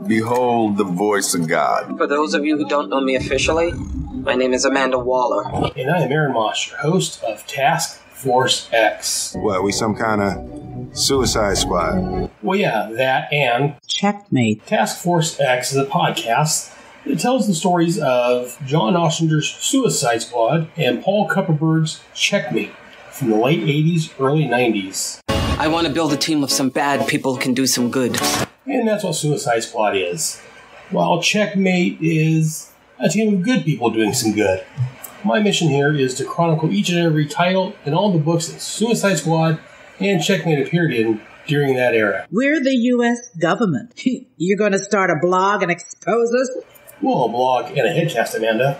behold the voice of God. For those of you who don't know me officially, my name is Amanda Waller. And I am Aaron Moss, your host of Task Force X. What, we some kind of suicide squad? Well, yeah, that and Checkmate. Task Force X is a podcast that tells the stories of John Ossinger's Suicide Squad and Paul Kupperberg's Checkmate from the late 80s, early 90s. I want to build a team of some bad people who can do some good. And that's what Suicide Squad is. While Checkmate is a team of good people doing some good. My mission here is to chronicle each and every title in all the books that Suicide Squad and Checkmate appeared in during that era. We're the U.S. government. You're going to start a blog and expose us? Well, a blog and a headcast, Amanda.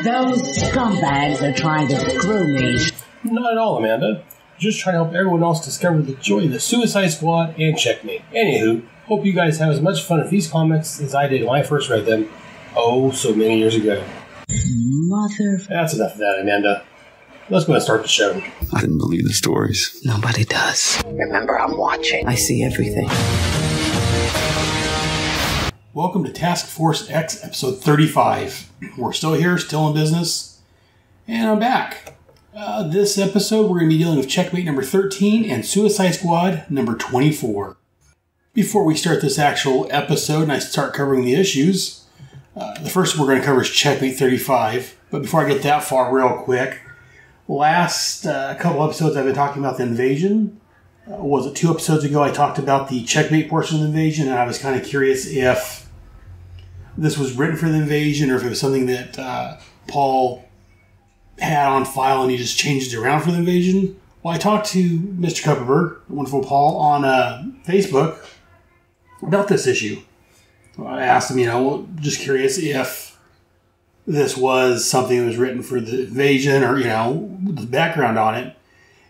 Those scumbags are trying to screw me. Not at all, Amanda. Just trying to help everyone else discover the joy of the Suicide Squad and Checkmate. Anywho, hope you guys have as much fun with these comics as I did when I first read them, oh so many years ago. Mother... That's enough of that, Amanda. Let's go and start the show. I didn't believe the stories. Nobody does. Remember, I'm watching. I see everything. Welcome to Task Force X, episode 35. We're still here, still in business, and I'm back. This episode, we're going to be dealing with Checkmate number 13 and Suicide Squad number 24. Before we start this actual episode and I start covering the issues, the first we're going to cover is Checkmate 35. But before I get that far, real quick, last couple episodes I've been talking about the invasion. Was it 2 episodes ago I talked about the Checkmate portion of the invasion, and I was kind of curious if this was written for the invasion or if it was something that Paul had on file and he just changed it around for the invasion. Well, I talked to Mr. Kupperberg, wonderful Paul, on Facebook about this issue. I asked him, just curious if this was something that was written for the invasion or, the background on it.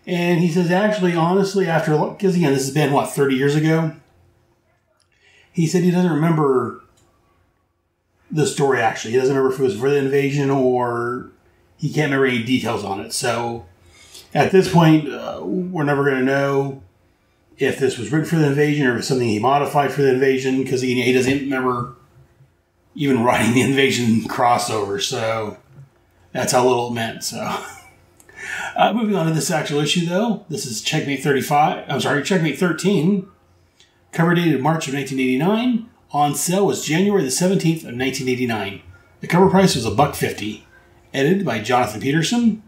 And he says, actually, honestly, because again, this has been, 30 years ago? He said he doesn't remember the story, actually. He doesn't remember if it was for the invasion or he can't remember any details on it. So at this point, we're never going to know if this was written for the invasion or if it's something he modified for the invasion, because he doesn't remember even writing the invasion crossover. So that's how little it meant. So moving on to this actual issue, though. This is Checkmate 13. Cover dated March of 1989. On sale was January the 17th of 1989. The cover price was $1.50. Edited by Jonathan Peterson.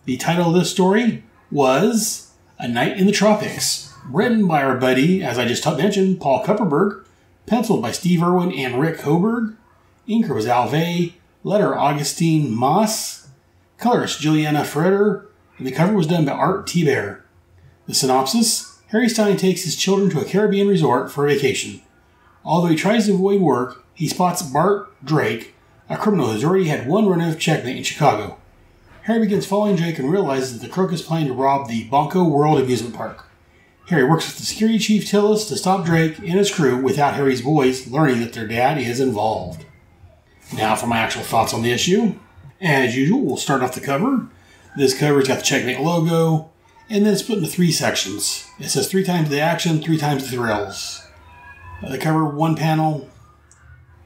The title of this story was A Night in the Tropics. Written by our buddy, as I just mentioned, Paul Kupperberg. Penciled by Steve Irwin and Rick Hoberg. Inker was Alvey. Letter Augustine Moss. Colorist Juliana Ferreter. And the cover was done by Art T-Bear. The synopsis: Harry Stein takes his children to a Caribbean resort for a vacation. Although he tries to avoid work, he spots Bart Drake, a criminal who's already had one run of Checkmate in Chicago. Harry begins following Drake and realizes that the crook is planning to rob the Bonko World amusement park. Harry works with the security chief Tillis to stop Drake and his crew without Harry's boys learning that their dad is involved. Now for my actual thoughts on the issue. As usual, we'll start off the cover. This cover's got the Checkmate logo, and then it's split into 3 sections. It says 3 times the action, 3 times the thrills. The cover, one panel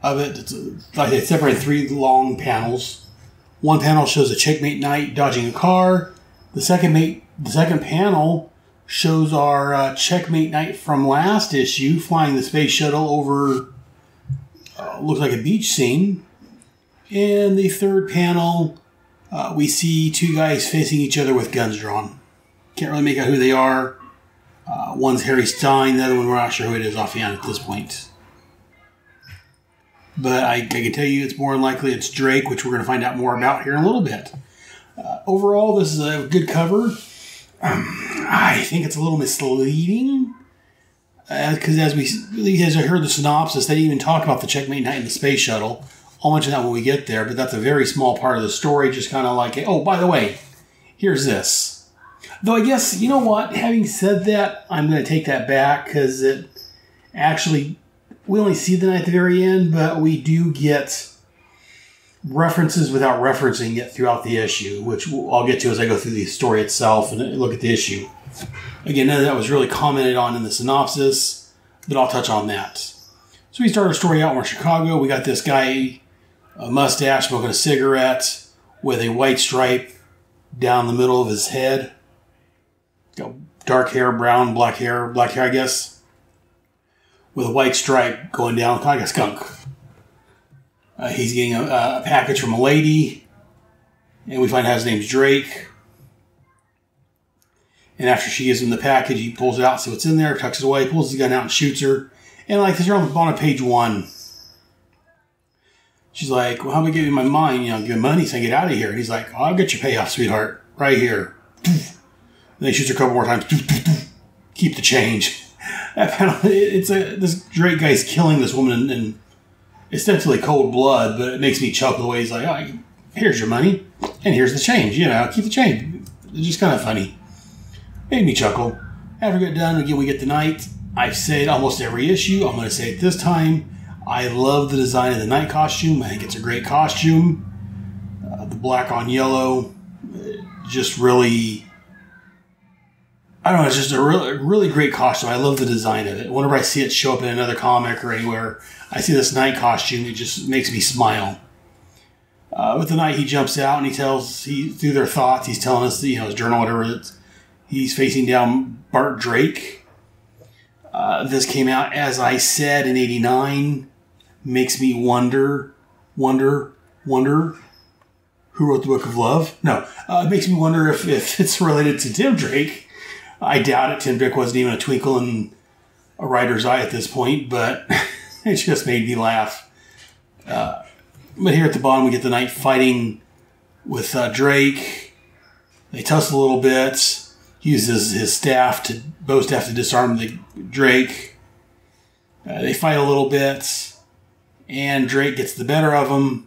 of it, it's separated 3 long panels. One panel shows a Checkmate Knight dodging a car. The second panel shows our Checkmate Knight from last issue flying the space shuttle over, looks like a beach scene. And the third panel, we see 2 guys facing each other with guns drawn. Can't really make out who they are. One's Harry Stein, the other one we're not sure who it is offhand at this point. But I can tell you it's more than likely it's Drake, which we're going to find out more about here in a little bit. Overall, this is a good cover. I think it's a little misleading. Because as I heard the synopsis, they didn't even talk about the Checkmate Knight in the space shuttle. I'll mention that when we get there, but that's a very small part of the story. Just kind of like, oh, by the way, here's this. Though I guess, you know what? Having said that, I'm going to take that back because it actually... We only see the knight at the very end, but we do get references without referencing it throughout the issue, which I'll get to as I go through the story itself and look at the issue. Again, none of that was really commented on in the synopsis, but I'll touch on that. So we start our story out in Chicago. We got this guy, a mustache, smoking a cigarette with a white stripe down the middle of his head. Got dark hair, brown, black hair, I guess, with a white stripe going down, kind of like a skunk. He's getting a package from a lady, and we find out his name's Drake. And after she gives him the package, he pulls it out, see what's in there, tucks it away, pulls his gun out and shoots her. And like this, you're on the bottom of page 1. She's like, well, how about I give you my money? Give me money so I can get out of here. And he's like, oh, I'll get your payoff, sweetheart, right here. And then he shoots her a couple more times. Keep the change. This Drake guy's killing this woman in ostensibly cold blood, but it makes me chuckle the way he's like, oh, here's your money, and here's the change. Keep the change. It's just kind of funny. Made me chuckle. After we get done, again, we get the night. I've said almost every issue. I'm going to say it this time. I love the design of the night costume. I think it's a great costume. The black on yellow, just really, I don't know, it's just a really great costume. I love the design of it. Whenever I see it show up in another comic or anywhere, I see this night costume, it just makes me smile. With the night, he jumps out and through their thoughts, he's telling us, his journal, whatever, he's facing down Bart Drake. This came out, as I said, in '89. Makes me wonder who wrote the Book of Love. No, it makes me wonder if it's related to Tim Drake. I doubt it. Tim Drake wasn't even a twinkle in a writer's eye at this point, but it just made me laugh. But here at the bottom, we get the Knight fighting with Drake. They tussle a little bit. He uses his bow staff to disarm the Drake. They fight a little bit. And Drake gets the better of him.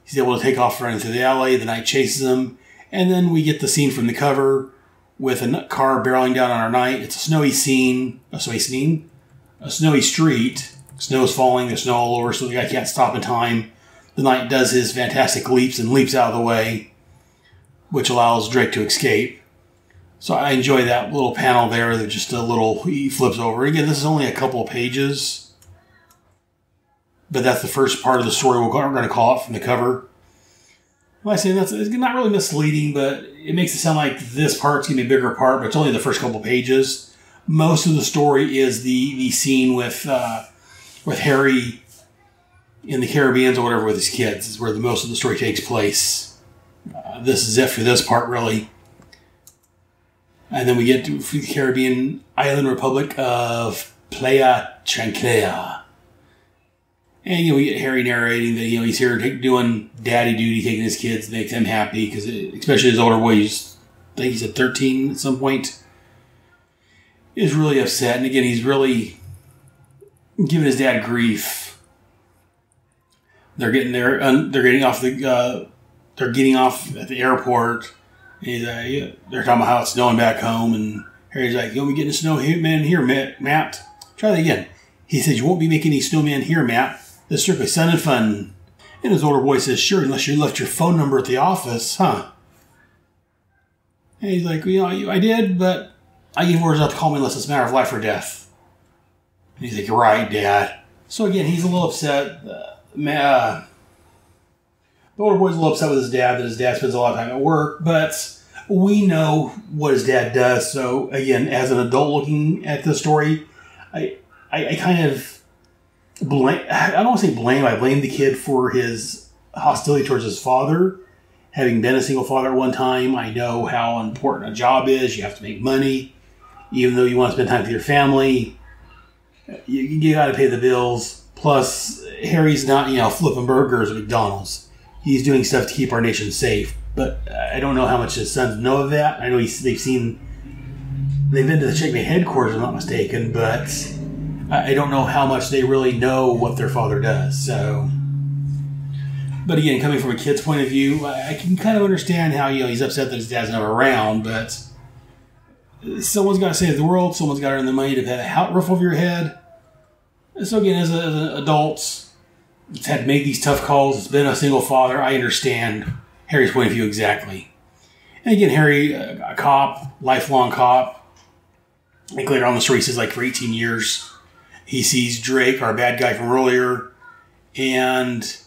He's able to take off running through the alley. The Knight chases him. And then we get the scene from the cover with a car barreling down on our Knight. It's a snowy scene. A snowy street. Snow's falling. There's snow all over, so the guy can't stop in time. The Knight does his fantastic leaps and leaps out of the way, which allows Drake to escape. So I enjoy that little panel there. That just he flips over. Again, this is only a couple of pages. But that's the first part of the story we're going to call it from the cover. Well, I say it's not really misleading, but it makes it sound like this part's going to be a bigger part, but it's only the first couple pages. Most of the story is the scene with Harry in the Caribbean or whatever with his kids. Is where most of the story takes place. This is it for this part, really. And then we get to the Caribbean island republic of Playa Chanclea. And, we get Harry narrating that, he's here doing daddy duty, taking his kids to make them happy, because especially his older boy, I think he said 13 at some point, is really upset. And again, he's really giving his dad grief. They're getting off at the airport. They're talking about how it's snowing back home, and Harry's like, "You won't be getting a snowman here, Matt." Try that again. He says, "You won't be making any snowman here, Matt. This is strictly sun and fun." And his older boy says, "Sure, unless you left your phone number at the office, huh?" And he's like, "I did, but I gave orders not to call me unless it's a matter of life or death." And he's like, "You're right, Dad." So again, he's a little upset. The older boy's a little upset with his dad that his dad spends a lot of time at work, but we know what his dad does. So again, as an adult looking at this story, I kind of blame, I don't want to say blame, I blame the kid for his hostility towards his father. Having been a single father at one time, I know how important a job is. You have to make money. Even though you want to spend time with your family, you got to pay the bills. Plus, Harry's not, flipping burgers at McDonald's. He's doing stuff to keep our nation safe. But I don't know how much his sons know of that. I know they've been to the Checkmate headquarters, if I'm not mistaken, but I don't know how much they really know what their father does. So, but again, coming from a kid's point of view, I can kind of understand how he's upset that his dad's not around. But someone's got to save the world. Someone's got to earn the money to have a roof over your head. So again, as an adult, it's had to make these tough calls. It's been a single father. I understand Harry's point of view exactly. And again, Harry, a cop, lifelong cop. I think later on in the story, he says for 18 years, he sees Drake, our bad guy from earlier, and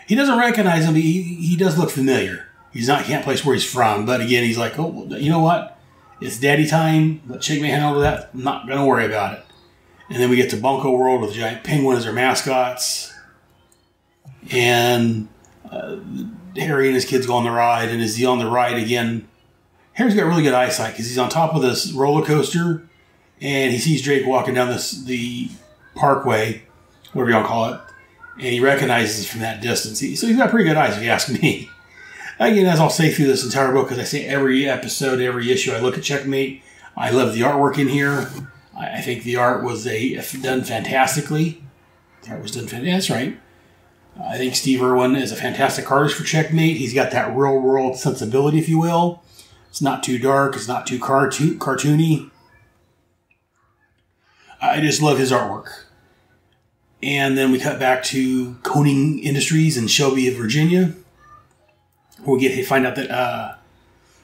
he doesn't recognize him. He does look familiar. He can't place where he's from, but again, he's like, oh, you know what? It's daddy time. Let Checkmate handle that. I'm not going to worry about it. And then we get to Bunko World with a giant penguin as their mascots. And Harry and his kids go on the ride. And as he's on the ride again, Harry's got really good eyesight because he's on top of this roller coaster. And he sees Drake walking down the parkway, whatever you want to call it. And he recognizes from that distance. So he's got pretty good eyes, if you ask me. Again, as I'll say through this entire book, because I say every episode, every issue, I look at Checkmate. I love the artwork in here. I think the art was done fantastically. The art was done fantastically. That's right. I think Steve Irwin is a fantastic artist for Checkmate. He's got that real world sensibility, if you will. It's not too dark. It's not too cartoony. I just love his artwork. And then we cut back to Coning Industries in Shelby, Virginia. We find out that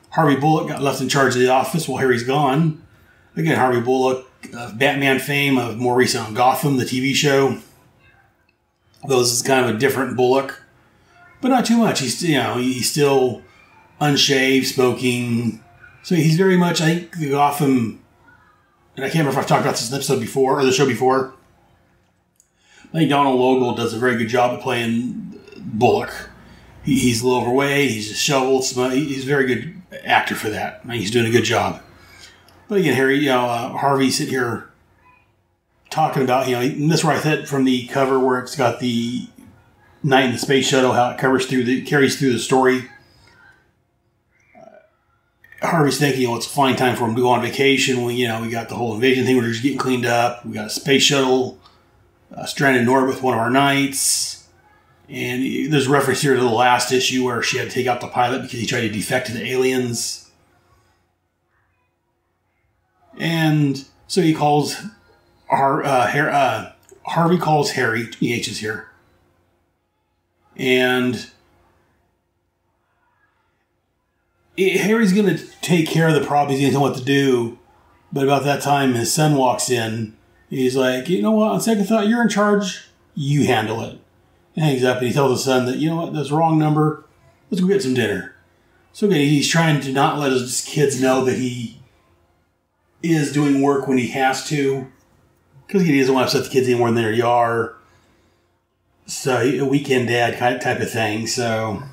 Harvey Bullock got left in charge of the office while Harry's gone. Again, Harvey Bullock, of Batman fame, of more recent on Gotham, the TV show. Though this is kind of a different Bullock, but not too much. He's still unshaved, smoking. So he's very much, I think, the Gotham. And I can't remember if I've talked about this in the episode before or the show before. I think Donald Logue does a very good job at playing Bullock. He's a little overweight. He's disheveled. He's a very good actor for that. He's doing a good job. But again, Harry, Harvey's sitting here talking about, and this is where I said from the cover where it's got the night in the space shuttle, how it carries through the story. Harvey's thinking, it's a fine time for him to go on vacation. We got the whole invasion thing. We're just getting cleaned up. We got a space shuttle stranded in orbit with one of our knights. And there's a reference here to the last issue where she had to take out the pilot because he tried to defect to the aliens. And so he calls Harvey calls Harry. EH is here. And Harry's going to take care of the problem. He's going to know what to do. But about that time, his son walks in. He's like, you know what? On second thought, you're in charge. You handle it. And hangs up and he tells his son that, you know what? That's the wrong number. Let's go get some dinner. So again, he's trying to not let his kids know that he is doing work when he has to. Because he doesn't want to upset the kids any more than they already are. So a weekend dad type of thing. So,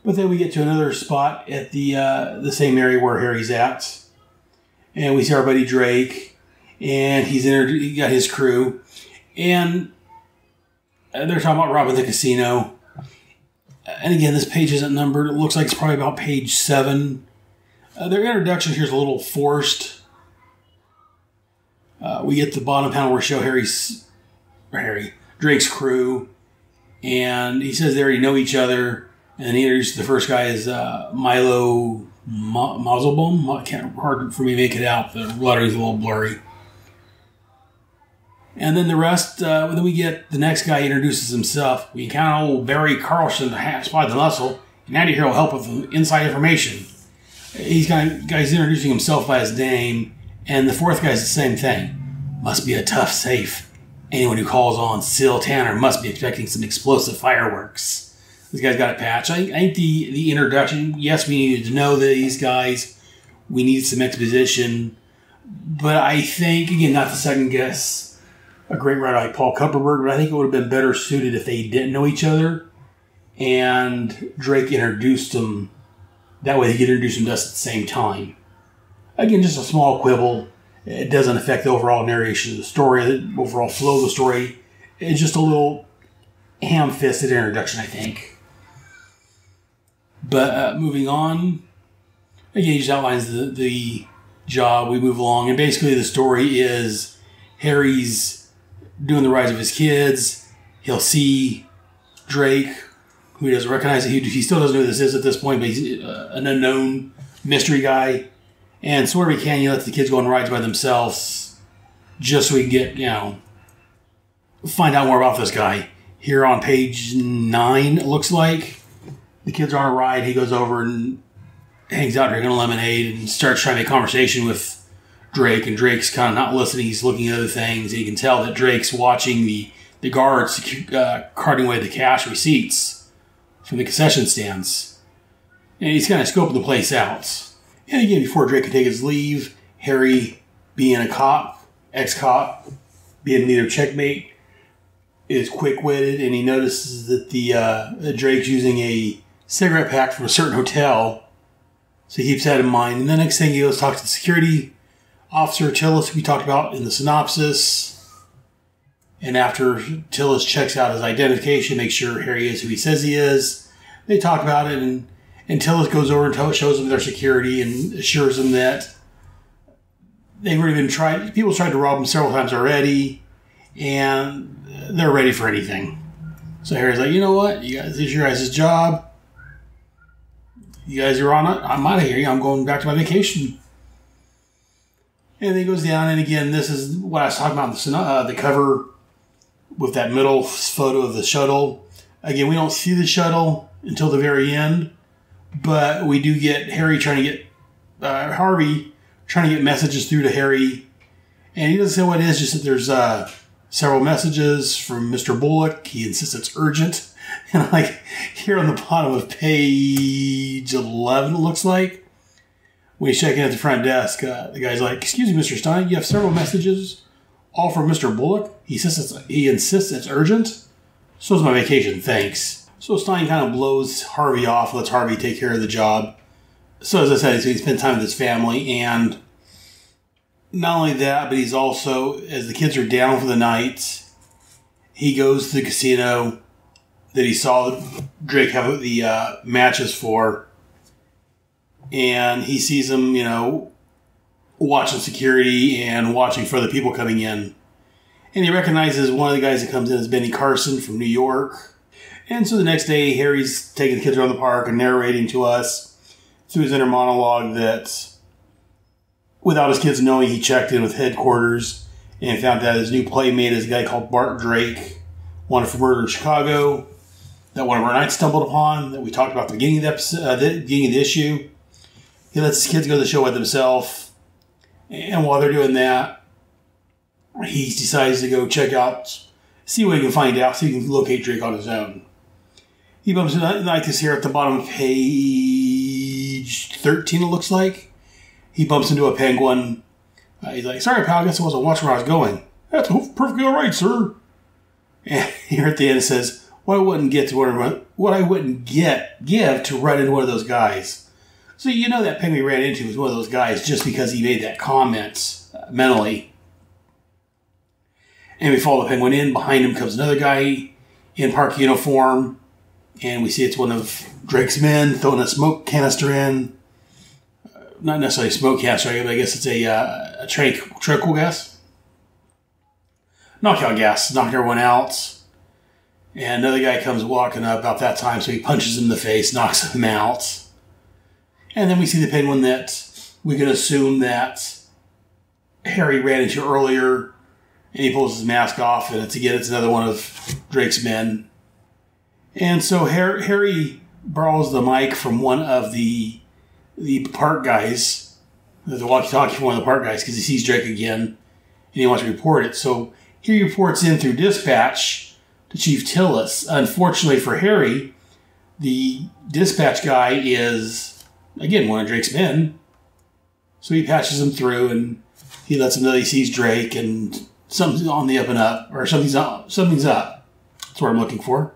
but then we get to another spot at the same area where Harry's at. And we see our buddy Drake. And he got his crew. And they're talking about robbing the casino. And again, this page isn't numbered. It looks like it's probably about page 7. Their introduction here is a little forced. We get to the bottom panel where we show Drake's crew. And he says they already know each other. And he introduces the first guy as Milo Mauselbaum. Hard for me to make it out. The lettering's a little blurry. And then the rest, then we get the next guy introduces himself. We encounter old Barry Carlson, Spy the Muscle. And Andy here will help with inside information. He's introducing himself by his name. And the fourth guy's the same thing. Must be a tough safe. Anyone who calls on Syl Tanner must be expecting some explosive fireworks. This guy's got a patch. I think the introduction, yes, we needed to know these guys. We needed some exposition. But I think, again, not to second guess a great writer like Paul Kupperberg, but I think it would have been better suited if they didn't know each other and Drake introduced them. That way they could introduce them to us at the same time. Again, just a small quibble. It doesn't affect the overall narration of the story, the overall flow of the story. It's just a little ham-fisted introduction, I think. But moving on, again, he just outlines the job. We move along, and basically the story is Harry's doing the rise of his kids. He'll see Drake, who he doesn't recognize. He still doesn't know who this is at this point, but he's an unknown mystery guy. And so wherever he can, he lets the kids go on rides by themselves just so we can get, find out more about this guy. Here on page 9, it looks like, the kids are on a ride. He goes over and hangs out drinking a lemonade and starts trying to make conversation with Drake, and Drake's kind of not listening. He's looking at other things. And you can tell that Drake's watching the guards carting away the cash receipts from the concession stands. And he's kind of scoping the place out. And again, before Drake can take his leave, Harry, being a cop, ex-cop, being leader of Checkmate, is quick-witted, and he notices that the Drake's using a cigarette pack from a certain hotel. So he keeps that in mind. And the next thing he goes talks to the security officer, Tillis, who we talked about in the synopsis. And after Tillis checks out his identification, makes sure Harry is who he says he is, they talk about it, and Tillis goes over and shows them their security and assures them that they've already been tried. People tried to rob them several times already, and they're ready for anything. So Harry's like, you know what? You guys, this is your guys' job. You guys are on it. I'm out of here. I'm going back to my vacation. And then he goes down, and again, this is what I was talking about the cover with that middle photo of the shuttle. Again, we don't see the shuttle until the very end, but we do get Harry trying to get Harvey trying to get messages through to Harry, and he doesn't say what it is, just that there's several messages from Mr. Bullock. He insists it's urgent. And like here on the bottom of page 11, it looks like, when he's checking at the front desk, the guy's like, "Excuse me, Mr. Stein, you have several messages, all from Mr. Bullock. He insists it's urgent. So's my vacation, thanks." So Stein kind of blows Harvey off, lets Harvey take care of the job. So as I said, he spends time with his family, and not only that, but he's also, as the kids are down for the night, he goes to the casino that he saw Drake have the matches for, and he sees him, watching security and watching for the people coming in. And he recognizes one of the guys that comes in as Benny Carson from New York. And so the next day, Harry's taking the kids around the park and narrating to us through his inner monologue that without his kids knowing, he checked in with headquarters and found out his new playmate is a guy called Bart Drake, wanted for murder in Chicago, that one of our knights stumbled upon, that we talked about at the beginning of the episode, beginning of the issue. He lets his kids go to the show by themselves, and while they're doing that, he decides to go check out, see what he can find out, so he can locate Drake on his own. He bumps into like this here at the bottom of page 13, it looks like. He bumps into a penguin. He's like, "Sorry, pal, I guess I wasn't watching where I was going." "That's perfectly all right, sir." And here at the end it says, what I wouldn't give to run into one of those guys. So that penguin he ran into was one of those guys just because he made that comment mentally. And we follow the penguin in. Behind him comes another guy in park uniform. And we see it's one of Drake's men throwing a smoke canister in. Not necessarily a smoke canister, but I guess it's a tranquil gas. Knockout gas, knocking everyone out. And another guy comes walking up about that time, so he punches him in the face, knocks him out. And then we see the penguin that we can assume that Harry ran into earlier, and he pulls his mask off, and it's another one of Drake's men. And so Harry borrows the mic from one of the park guys, the walkie-talkie from one of the park guys, because he sees Drake again, and he wants to report it. So he reports in through dispatch to Chief Tillis. Unfortunately for Harry, the dispatch guy is, again, one of Drake's men. So he patches him through, and he lets him know he sees Drake, and something's on the up and up, or something's up. That's what I'm looking for.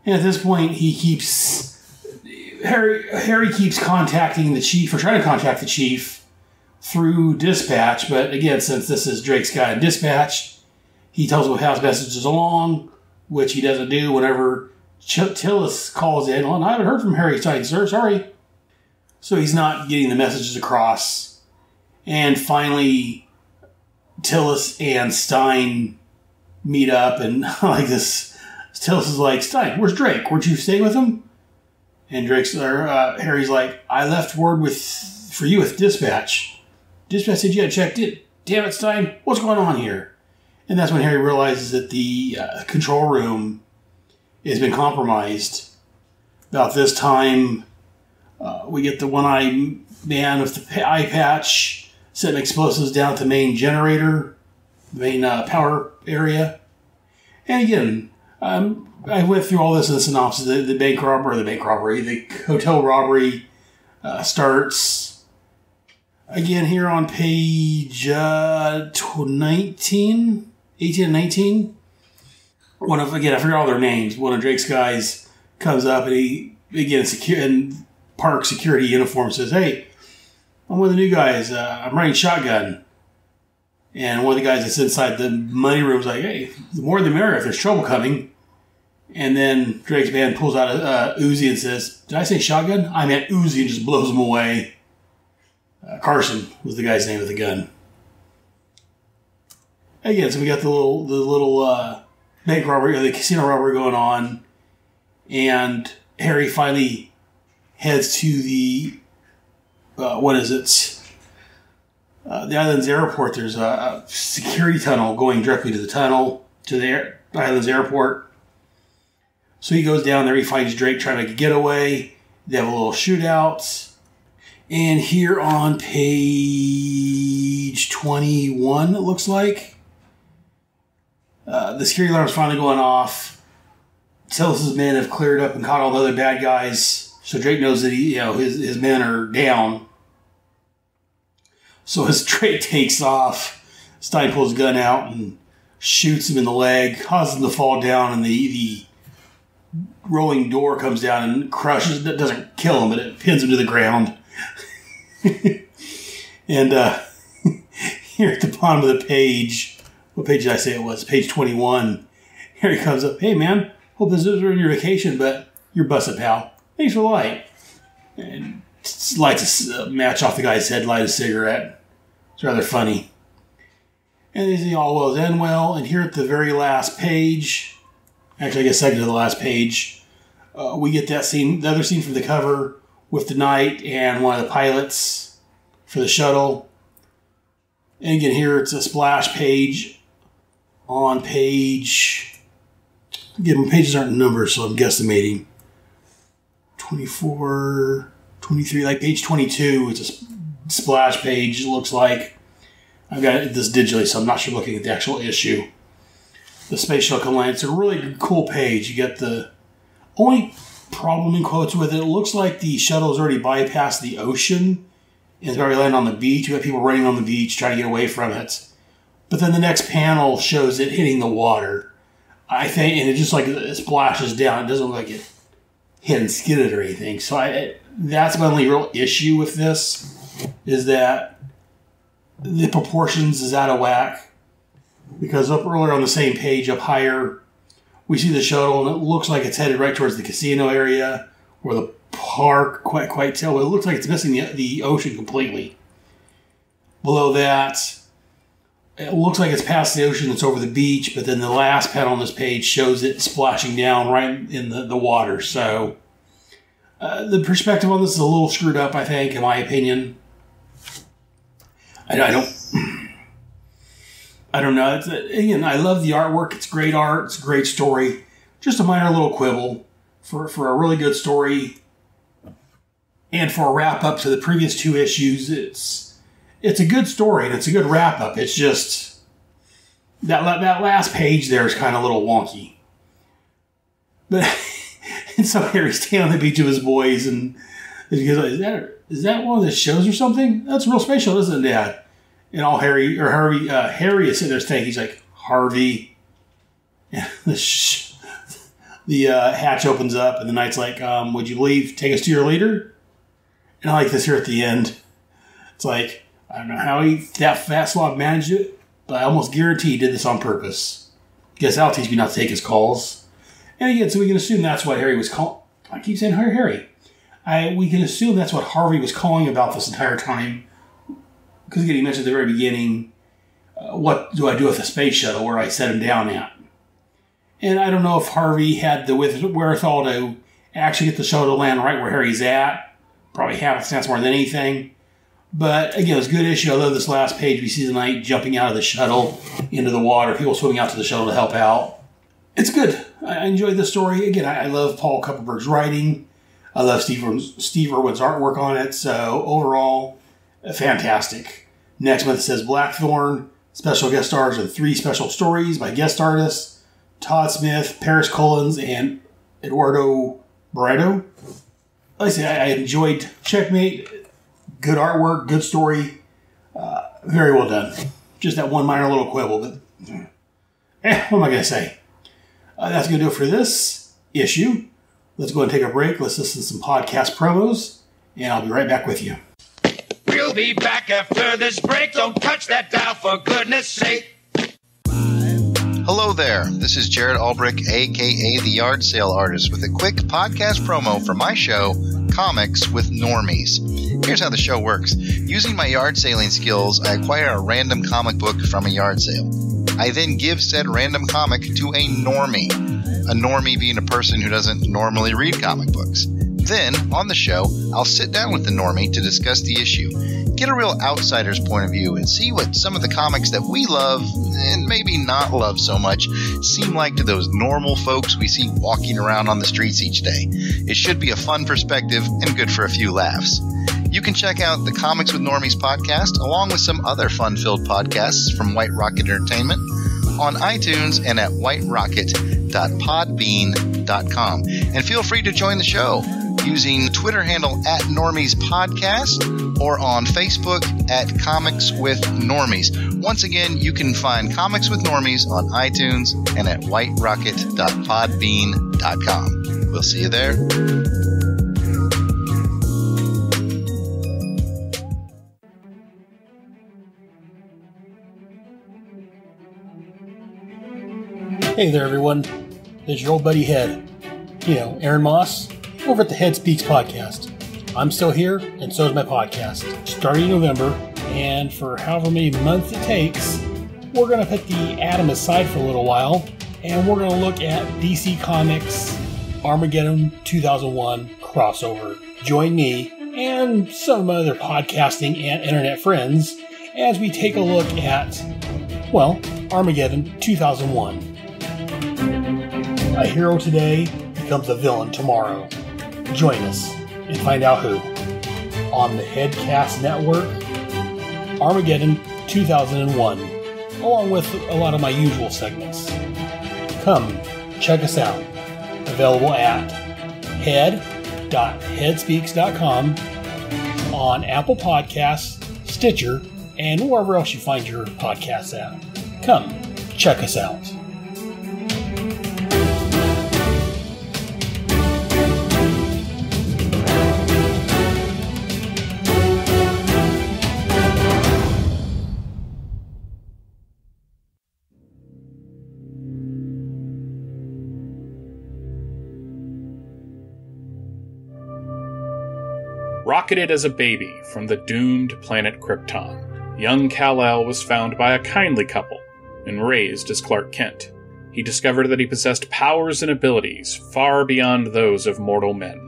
And at this point, Harry keeps contacting the chief, or trying to contact the chief through dispatch. But again, since this is Drake's guy in dispatch, he tells him to pass messages along, which he doesn't do whenever Tillis calls in. "Well, I haven't heard from Harry Stein, sir. Sorry." So he's not getting the messages across. And finally, Tillis and Stein meet up, and like this, Tillis is like, "Stein, where's Drake? Weren't you staying with him?" And Harry's like, "I left word for you with dispatch. Dispatch said you had checked in. Damn it, Stein, what's going on here?" And that's when Harry realizes that the control room has been compromised. About this time, we get the one-eyed man with the eye patch setting explosives down at the main generator, the main power area. And again, I went through all this in the synopsis. The hotel robbery starts again here on page 18 and 19. I forgot all their names. One of Drake's guys comes up and he, again, in park security uniform says, "Hey, I'm one of the new guys. I'm running shotgun." And one of the guys that's inside the money room is like, "Hey, the more the merrier if there's trouble coming." And then Drake's man pulls out a Uzi and says, "Did I say shotgun? I meant Uzi," and just blows him away. Carson was the guy's name with the gun. Again, so we got the little bank robbery, the casino robbery going on, and Harry finally heads to the the island's airport. There's a security tunnel going directly to the tunnel to the island's airport. So he goes down there. He finds Drake trying to make a getaway. They have a little shootout. And here on page 21, it looks like, the security alarm's finally going off. Silas's men have cleared up and caught all the other bad guys. So Drake knows that his men are down. So as Drake takes off, Stein pulls his gun out and shoots him in the leg, causes him to fall down, and the rolling door comes down and crushes. It doesn't kill him, but it pins him to the ground. And here at the bottom of the page, what page did I say it was? Page 21. Harry comes up, "Hey man, hope this is during your vacation, but you're busted, pal. Thanks for the light." And lights a match off the guy's head, light a cigarette. It's rather funny. And they say all will end well. And here at the very last page, actually I guess second to the last page, we get that scene, the other scene from the cover with the knight and one of the pilots for the shuttle. And again, here it's a splash page on page, again, pages aren't numbered, so I'm guesstimating. 24, 23, like page 22, it's a splash page, it looks like. I've got this digitally, so I'm not sure looking at the actual issue. The space shuttle comes. It's a really cool page. You get the only problem in quotes with it looks like the shuttle has already bypassed the ocean and it's already landed on the beach. You have people running on the beach trying to get away from it. But then the next panel shows it hitting the water. I think, and it just like it splashes down. It doesn't look like it hit and skidded or anything. So that's my only real issue with this, is that the proportions is out of whack. Because up earlier on the same page, up higher, we see the shuttle, and it looks like it's headed right towards the casino area, or the park, quite tell. But it looks like it's missing the ocean completely. Below that, it looks like it's past the ocean, it's over the beach, but then the last panel on this page shows it splashing down right in the water. So the perspective on this is a little screwed up, I think, in my opinion. I don't know. Again, I love the artwork. It's great art. It's a great story. Just a minor little quibble for a really good story. And for a wrap-up to the previous two issues, it's a good story and it's a good wrap-up. It's just that last page there is kind of a little wonky. But and so Harry's staying on the beach with his boys, and he goes, "Is that one of the shows or something? That's a real space shuttle, isn't it, Dad?" And all Harry is sitting there thinking, he's like, "Harvey." And the hatch opens up, and the knight's like, "Would you take us to your leader?" And I like this here at the end. It's like, I don't know how that fast log managed it, but I almost guarantee he did this on purpose. Guess that'll teach me not to take his calls. And again, so we can assume that's what Harry was calling. I keep saying Harry. We can assume that's what Harvey was calling about this entire time. Because again, he mentioned at the very beginning, what do I do with the space shuttle, where I set him down at. And I don't know if Harvey had the wherewithal to actually get the shuttle to land right where Harry's at. Probably happenstance more than anything. But again, it's a good issue. I love this last page. We see the knight jumping out of the shuttle into the water. People swimming out to the shuttle to help out. It's good. I enjoyed the story. Again, I love Paul Kupperberg's writing. I love Steve Irwin's artwork on it. So overall, fantastic. Next month it says Blackthorn. Special guest stars and 3 special stories by guest artists Todd Smith, Paris Collins, and Eduardo Barreto. Like I say, I enjoyed Checkmate. Good artwork, good story. Very well done. Just that one minor little quibble, but what am I going to say? That's going to do it for this issue. Let's go ahead and take a break. Let's listen to some podcast promos, and I'll be right back with you. We'll be back after this break. Don't touch that dial, for goodness sake. Hello there. This is Jared Albrick, a.k.a. The Yard Sale Artist, with a quick podcast promo for my show, Comics with Normies. Here's how the show works. Using my yard sailing skills, I acquire a random comic book from a yard sale. I then give said random comic to a normie. A normie being a person who doesn't normally read comic books. Then, on the show, I'll sit down with the normie to discuss the issue, get a real outsider's point of view, and see what some of the comics that we love, and maybe not love so much, seem like to those normal folks we see walking around on the streets each day. It should be a fun perspective and good for a few laughs. You can check out the Comics with Normies podcast, along with some other fun-filled podcasts from White Rocket Entertainment, on iTunes and at whiterocket.podbean.com. And feel free to join the show using Twitter handle at Normies Podcast or on Facebook at Comics with Normies. Once again, you can find Comics with Normies on iTunes and at whiterocket.podbean.com. We'll see you there. Hey there, everyone. It's your old buddy Head. You know, Aaron Moss, over at the Head Speaks podcast. I'm still here, and so is my podcast. Starting in November, and for however many months it takes, we're going to put the Atom aside for a little while, and we're going to look at DC Comics Armageddon 2001 crossover. Join me and some of my other podcasting and internet friends as we take a look at, well, Armageddon 2001. A hero today becomes a villain tomorrow. Join us and find out who. On the Headcast Network, Armageddon 2001, along with a lot of my usual segments. Come, check us out. Available at head.headspeaks.com, on Apple Podcasts, Stitcher, and wherever else you find your podcasts at. Come, check us out. Rocketed as a baby from the doomed planet Krypton, young Kal-El was found by a kindly couple and raised as Clark Kent. He discovered that he possessed powers and abilities far beyond those of mortal men,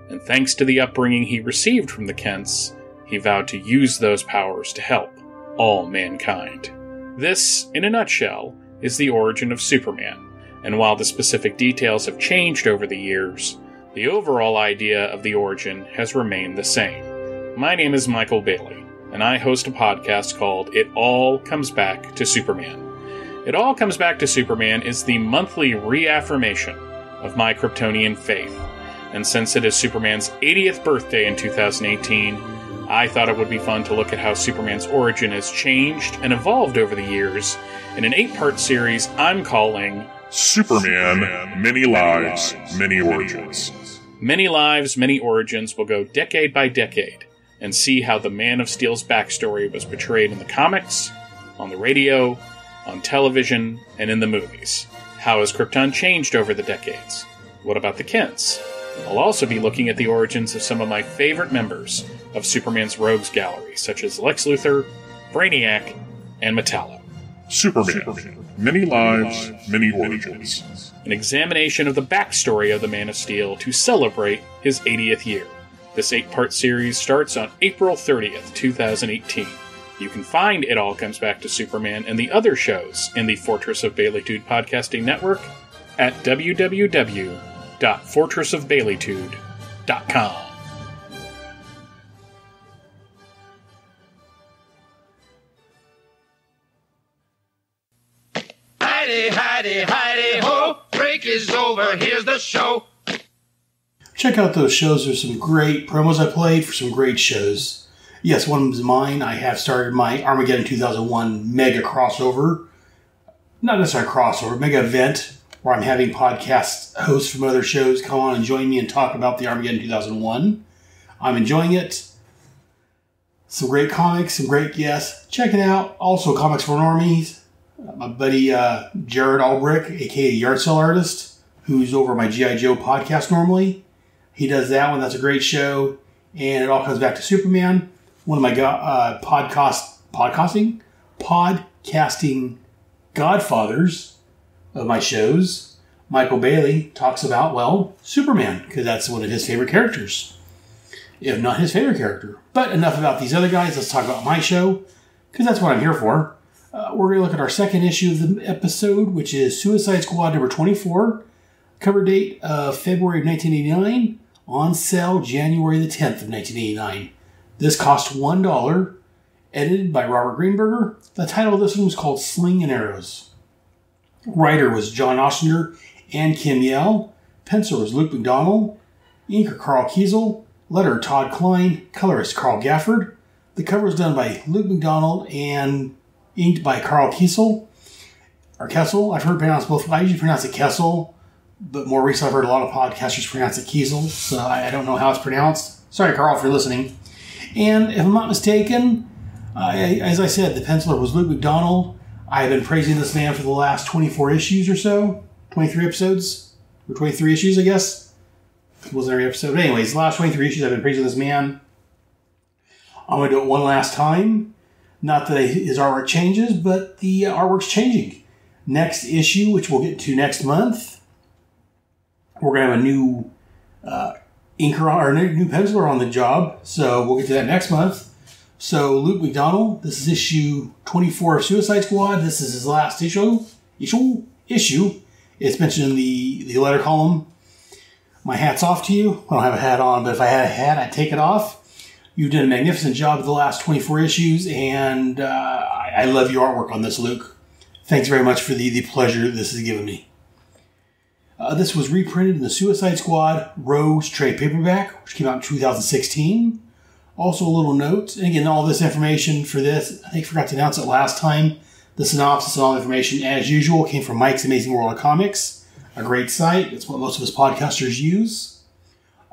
and thanks to the upbringing he received from the Kents, he vowed to use those powers to help all mankind. This, in a nutshell, is the origin of Superman, and while the specific details have changed over the years, the overall idea of the origin has remained the same. My name is Michael Bailey, and I host a podcast called It All Comes Back to Superman. It All Comes Back to Superman is the monthly reaffirmation of my Kryptonian faith, and since it is Superman's 80th birthday in 2018, I thought it would be fun to look at how Superman's origin has changed and evolved over the years in an 8-part series I'm calling Superman, Many Lives, Many Origins. Many Lives, Many Origins will go decade by decade and see how the Man of Steel's backstory was portrayed in the comics, on the radio, on television, and in the movies. How has Krypton changed over the decades? What about the Kents? I'll also be looking at the origins of some of my favorite members of Superman's rogues gallery, such as Lex Luthor, Brainiac, and Metallo. Superman, Many Lives, Many Origins. An examination of the backstory of the Man of Steel to celebrate his 80th year. This 8-part series starts on April 30th, 2018. You can find It All Comes Back to Superman and the other shows in the Fortress of Baileytude podcasting network at www.fortressofbaileytude.com. Hi-de, ho, break is over, here's the show. Check out those shows. There's some great promos I played for some great shows. Yes, one is mine. I have started my Armageddon 2001 mega crossover. Not necessarily crossover, mega event, where I'm having podcast hosts from other shows come on and join me and talk about the Armageddon 2001. I'm enjoying it. Some great comics, some great guests. Check it out. Also, Comics for Normies. My buddy Jared Albrick, a.k.a. the Yard Sale Artist, who's over my G.I. Joe podcast normally. He does that one. That's a great show. And it all comes back to Superman. One of my podcasting godfathers of my shows, Michael Bailey, talks about, well, Superman, because that's one of his favorite characters, if not his favorite character. But enough about these other guys. Let's talk about my show, because that's what I'm here for. We're going to look at our second issue of the episode, which is Suicide Squad number 24, cover date of February of 1989, on sale January the 10th of 1989. This cost $1, edited by Robert Greenberger. The title of this one was called Sling and Arrows. Writer was John Ostrander and Kim Yell. Penciler was Luke McDonnell. Inker Carl Kiesel. Letterer Todd Klein. Colorist Carl Gafford. The cover was done by Luke McDonnell and inked by Carl Kiesel. Or Kessel. I've heard it pronounced both. I usually pronounce it Kessel, but more recently I've heard a lot of podcasters pronounce it Kiesel, so I don't know how it's pronounced. Sorry, Carl, if you're listening. And if I'm not mistaken, as I said, the penciler was Luke McDonnell. I've been praising this man for the last 24 issues or so. 23 episodes? Or 23 issues, I guess. It wasn't every episode. But anyways, the last 23 issues I've been praising this man. I'm going to do it one last time. Not that his artwork changes, but the artwork's changing. Next issue, which we'll get to next month, we're going to have a new inker or new penciler on the job. So we'll get to that next month. So Luke McDonnell, this is issue 24 of Suicide Squad. This is his last issue. It's mentioned in the letter column. My hat's off to you. I don't have a hat on, but if I had a hat, I'd take it off. You've done a magnificent job of the last 24 issues, and I love your artwork on this, Luke. Thanks very much for the pleasure this has given me. This was reprinted in the Suicide Squad Rose trade paperback, which came out in 2016. Also a little note, and again, all this information for this, I think I forgot to announce it last time. The synopsis and all the information, as usual, came from Mike's Amazing World of Comics, a great site. It's what most of us podcasters use.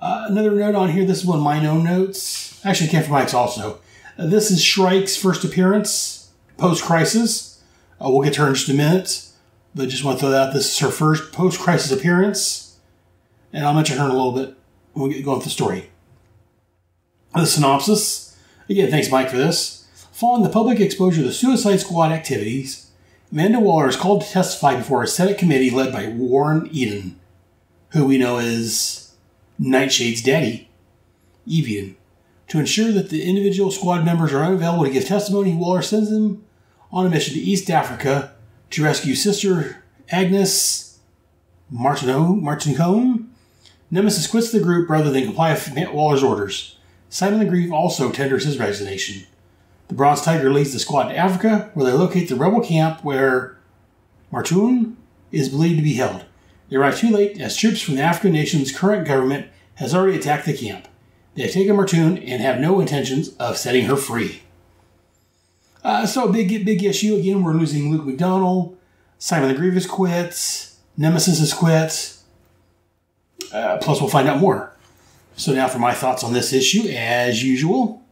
Another note on here, this is one of my own notes. Actually, it came from Mike's also. This is Shrike's first appearance, post-crisis. We'll get to her in just a minute, but just want to throw that out. This is her first post-crisis appearance, and I'll mention her in a little bit when we get going with the story. The synopsis. Again, thanks, Mike, for this. Following the public exposure of the Suicide Squad activities, Amanda Waller is called to testify before a Senate committee led by Warren Eden, who we know as Nightshade's daddy, Eve Eden. To ensure that the individual squad members are unavailable to give testimony, Waller sends them on a mission to East Africa to rescue Sister Agnes Martincombe. Nemesis quits the group rather than comply with Waller's orders. Simon the Grief also tenders his resignation. The Bronze Tiger leads the squad to Africa, where they locate the rebel camp where Martoon is believed to be held. They arrive too late, as troops from the African nation's current government has already attacked the camp. They have taken Martoon and have no intentions of setting her free. So a big issue. Again, we're losing Luke McDonnell. Simon the Grievous quits. Nemesis has quit. Plus, we'll find out more. So now for my thoughts on this issue, as usual,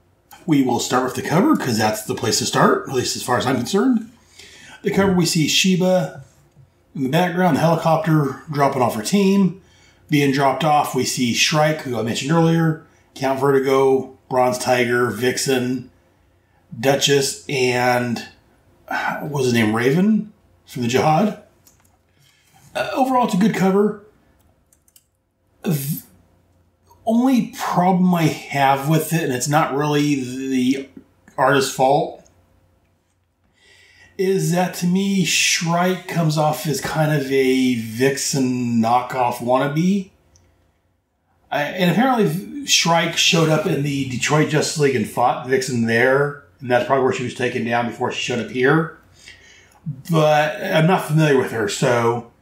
we will start with the cover, because that's the place to start, at least as far as I'm concerned. The cover, we see Sheba in the background, the helicopter dropping off her team. Being dropped off, we see Shrike, who I mentioned earlier, Count Vertigo, Bronze Tiger, Vixen, Duchess, and what was his name, Raven from the Jihad. Overall, it's a good cover. Only problem I have with it, and it's not really the artist's fault, is that to me, Shrike comes off as kind of a Vixen knockoff wannabe. And apparently Shrike showed up in the Detroit Justice League and fought Vixen there, and that's probably where she was taken down before she showed up here. but I'm not familiar with her. So,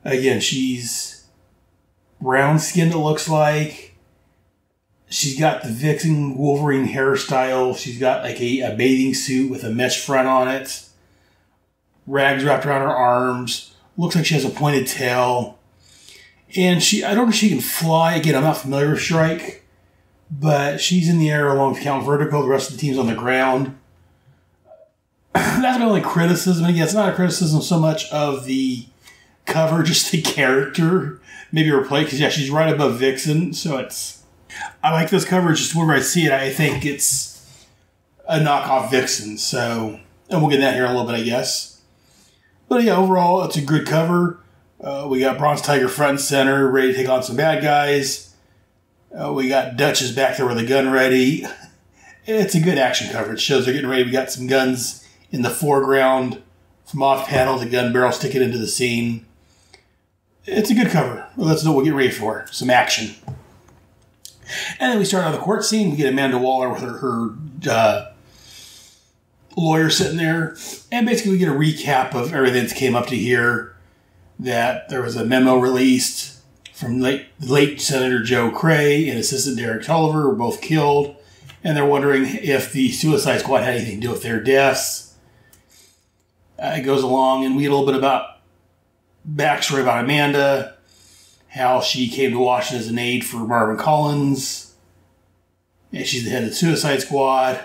again, she's brown-skinned, it looks like. She's got the Vixen Wolverine hairstyle. She's got like a bathing suit with a mesh front on it. Rags wrapped around her arms. Looks like she has a pointed tail. And I don't know if she can fly. Again, I'm not familiar with Shrike. But she's in the air along with Count Vertical. The rest of the team's on the ground. That's my only criticism. Again, it's not a criticism so much of the cover, just the character. Maybe replay, because yeah, she's right above Vixen. So I like this cover. Just whenever I see it, I think it's a knockoff Vixen. So, and we'll get that here in a little bit, I guess. But yeah, overall, it's a good cover. We got Bronze Tiger front and center, ready to take on some bad guys. We got Duchess back there with a gun ready. It's a good action cover. It shows they're getting ready. We got some guns in the foreground. From off panel, the gun barrel sticking into the scene. It's a good cover. Well, let's know what we're getting ready for. Some action. And then we start on the court scene. We get Amanda Waller with her lawyer sitting there. And basically we get a recap of everything that came up to here. That there was a memo released from late Senator Joe Cray and Assistant Derek Tolliver were both killed. And they're wondering if the Suicide Squad had anything to do with their deaths. It goes along, and we get a little bit about backstory about Amanda, how she came to Washington as an aide for Marvin Collins. And she's the head of the Suicide Squad.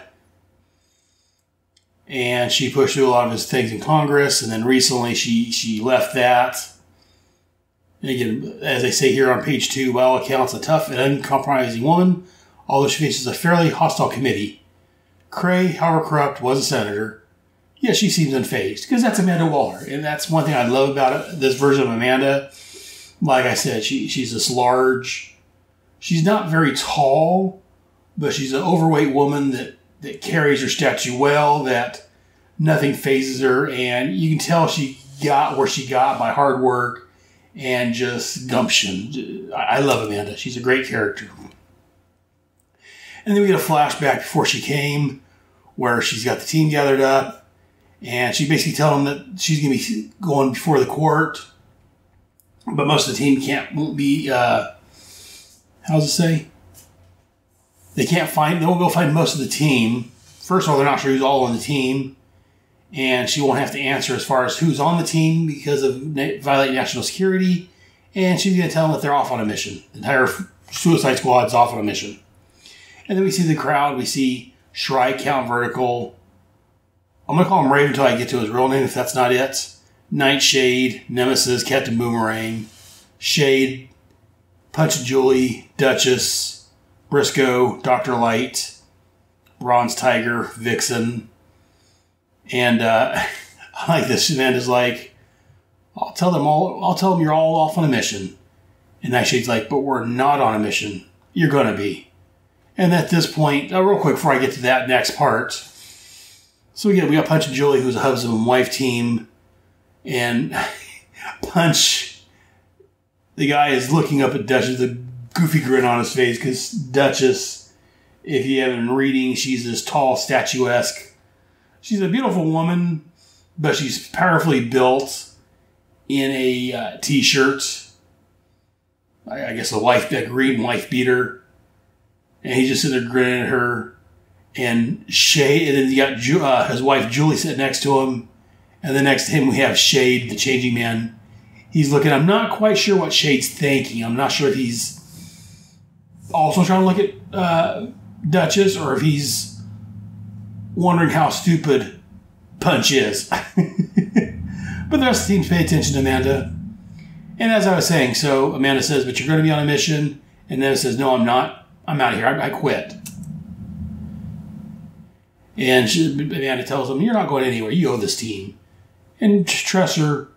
And she pushed through a lot of his things in Congress, and then recently she left that. And again, as they say here on page 2, by all accounts, a tough and uncompromising woman, although she faces a fairly hostile committee. Cray, however corrupt, was a senator. Yeah, she seems unfazed, because that's Amanda Waller. And that's one thing I love about this version of Amanda. Like I said, she's this large. She's not very tall, but she's an overweight woman that carries her statue well, that nothing phases her. And you can tell she got where she got by hard work and just gumption. I love Amanda. She's a great character. And then we get a flashback before she came, where she's got the team gathered up. And she basically tells them that she's going to be going before the court. But most of the team won't be, how's it say? They won't go find most of the team. First of all, they're not sure who's all on the team. And she won't have to answer as far as who's on the team because of violating national security. And she's going to tell them that they're off on a mission. The entire Suicide Squad's off on a mission. And then we see the crowd. We see Shrike, Count Vertical. I'm going to call him Raven until I get to his real name, if that's not it. Nightshade, Nemesis, Captain Boomerang, Shade, Punch and Julie, Duchess, Briscoe, Dr. Light, Bronze Tiger, Vixen. And I like this. Amanda's like, I'll tell them you're all off on a mission. And Nightshade's like, but we're not on a mission. You're going to be. And at this point, real quick before I get to that next part. So we got Punch and Julie, who's a husband and wife team. And Punch, the guy is looking up at Duchess with a goofy grin on his face, because Duchess, if you haven't been reading, she's this tall, statuesque. She's a beautiful woman, but she's powerfully built in a t-shirt. I guess a green wife beater. And he's just sitting there grinning at her. And Shade, and then you got his wife Julie sitting next to him. And then next to him we have Shade, the changing man. He's looking, I'm not quite sure what Shade's thinking. I'm not sure if he's also trying to look at Duchess, or if he's wondering how stupid Punch is. But the rest of the team's paying attention to Amanda. And as I was saying, so Amanda says, but you're going to be on a mission. And then says, no, I'm not. I'm out of here. I quit. And Amanda tells him, you're not going anywhere. You owe this team. And Tresser,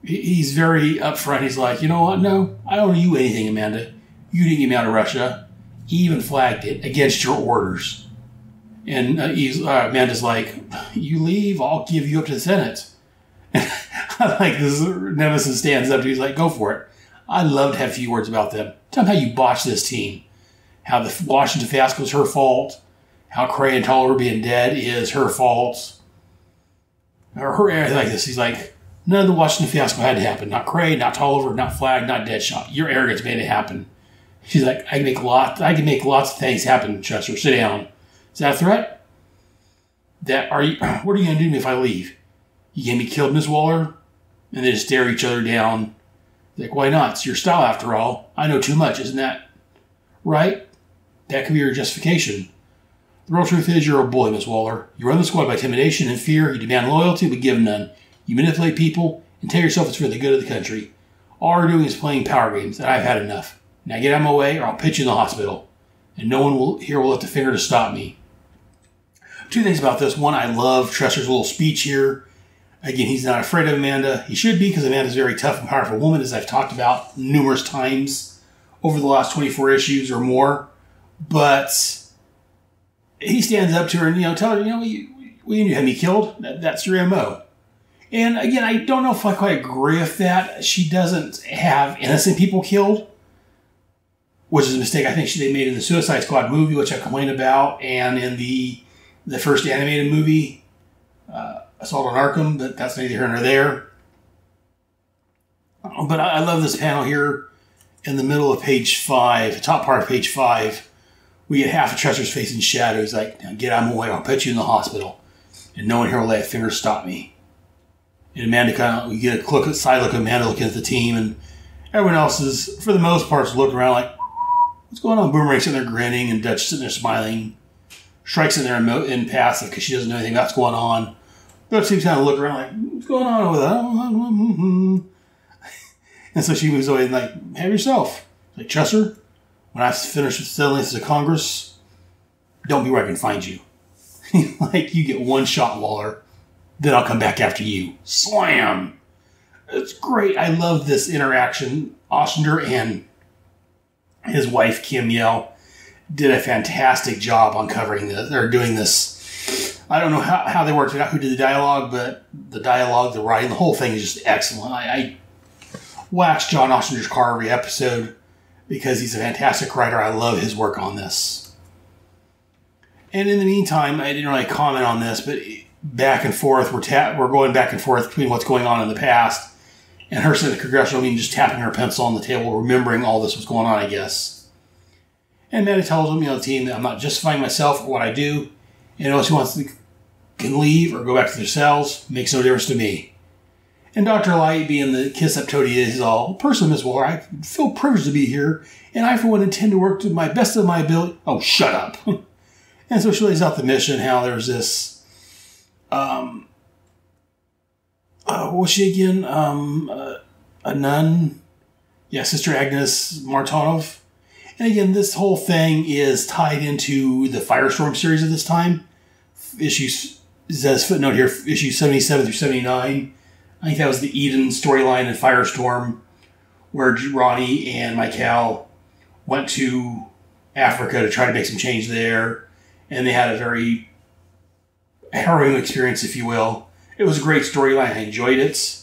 he's very upfront. He's like, you know what? No, I don't owe you anything, Amanda. You didn't get me out of Russia. He even flagged it against your orders. And Amanda's like, you leave, I'll give you up to the Senate. And I like this. Nemesis stands up. He's like, go for it. I'd love to have a few words about them. Tell them how you botched this team. How the Washington fiasco was her fault. How Cray and Tolliver being dead is her fault. or her area like this. He's like, none of the Washington fiasco had to happen. Not Cray, not Tolliver, not Flagg, not Deadshot. Your arrogance made it happen. She's like, I can make lots of things happen, Chester. Sit down. Is that a threat? What are you going to do to me if I leave? You get me killed, Miss Waller? And they just stare each other down. Like, why not? It's your style after all. I know too much, isn't that right? That could be your justification. The real truth is you're a bully, Miss Waller. You run the squad by intimidation and fear. You demand loyalty, but give none. You manipulate people and tell yourself it's for the good of the country. All we're doing is playing power games, and I've had enough. Now get out of my way, or I'll pitch you in the hospital. And no one here will lift a finger to stop me. Two things about this. One, I love Tresser's little speech here. Again, he's not afraid of Amanda. He should be, because Amanda's a very tough and powerful woman, as I've talked about numerous times over the last 24 issues or more. But he stands up to her and, tell her, you have me killed. That's your MO. And again, I don't know if I quite agree with that. She doesn't have innocent people killed, which is a mistake I think they made in the Suicide Squad movie, which I complained about, and in the first animated movie, Assault on Arkham, but that's neither here nor there. But I love this panel here in the middle of page 5, the top part of page 5. We get half of Tresser's face in shadow. He's like, now get out of my way, I'll put you in the hospital. And no one here will let a finger stop me. And Amanda we get a side look of Amanda looking at the team, and everyone else is, for the most part, looking around like, what's going on? Boomerang's sitting there grinning, and Dutch sitting there smiling. Strike's in there in passive because she doesn't know anything that's going on. Dutch seems kind of look around like, what's going on over there? And so she moves away and like, have yourself. Like, Chester, when I finish with the lengths of Congress, don't be where I can find you. Like, you get one shot, Waller. Then I'll come back after you. Slam! It's great. I love this interaction. Ostrander and his wife, Kim Yell, did a fantastic job on covering this. They're doing this. I don't know how they worked it out, who did the dialogue, but the dialogue, the writing, the whole thing is just excellent. I wax John Ostrander's car every episode because he's a fantastic writer. I love his work on this. And in the meantime, I didn't really comment on this, but back and forth, we're going back and forth between what's going on in the past and her sitting at the congressional meeting just tapping her pencil on the table, remembering all this was going on, I guess. And Maddie tells him, the team, that I'm not justifying myself for what I do. Anyone who wants to can leave or go back to their cells. Makes no difference to me. And Dr. Light, being the kiss-up toady is all, person, Miss Waller, I feel privileged to be here, and I, for one, intend to work to the best of my ability. Oh, shut up. And so she lays out the mission, how there's this, what was she again? A nun? Yeah, Sister Agnes Martonov. And again, this whole thing is tied into the Firestorm series at this time. Issues, it says footnote here, issues 77 through 79. I think that was the Eden storyline in Firestorm, where Ronnie and Michael went to Africa to try to make some change there. And they had a very harrowing experience, if you will. It was a great storyline. I enjoyed it.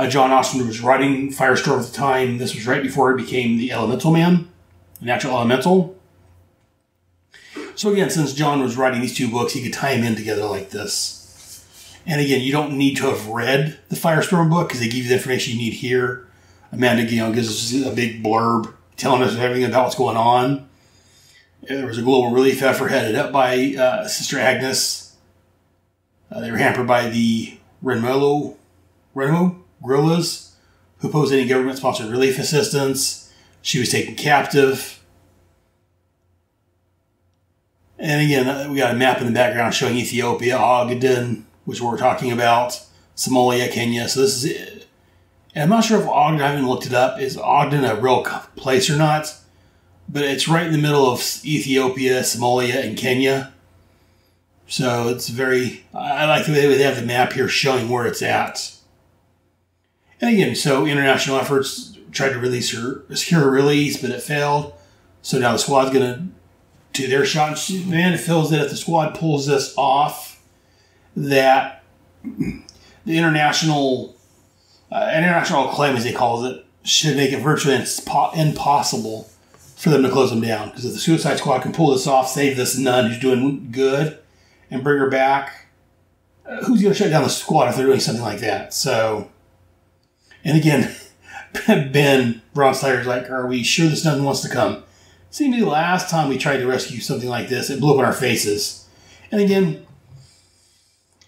John Ostrander was writing Firestorm at the time. This was right before he became the Elemental Man, the Natural Elemental. So again, since John was writing these two books, he could tie them in together like this. And again, you don't need to have read the Firestorm book because they give you the information you need here. Amanda gives us a big blurb telling us everything about what's going on. There was a global relief effort headed up by Sister Agnes. They were hampered by the Renmo guerrillas, who opposed any government-sponsored relief assistance. She was taken captive. And again, we got a map in the background showing Ethiopia, Ogaden, which we're talking about, Somalia, Kenya. So this is it. And I'm not sure if Ogden, I haven't looked it up, is Ogden a real place or not? But it's right in the middle of Ethiopia, Somalia, and Kenya. So it's I like the way they have the map here showing where it's at. And again, so international efforts tried to secure her release, but it failed. So now the squad's going to do their shot. Amanda feels that if the squad pulls this off, that the international acclaim, as he calls it, should make it virtually impossible for them to close them down. Because if the Suicide Squad can pull this off, save this nun who's doing good, and bring her back, who's going to shut down the squad if they're doing something like that? So, and again, Ben Bronsteiger's like, are we sure this nun wants to come? Seemed to be the last time we tried to rescue something like this, it blew up in our faces. And again,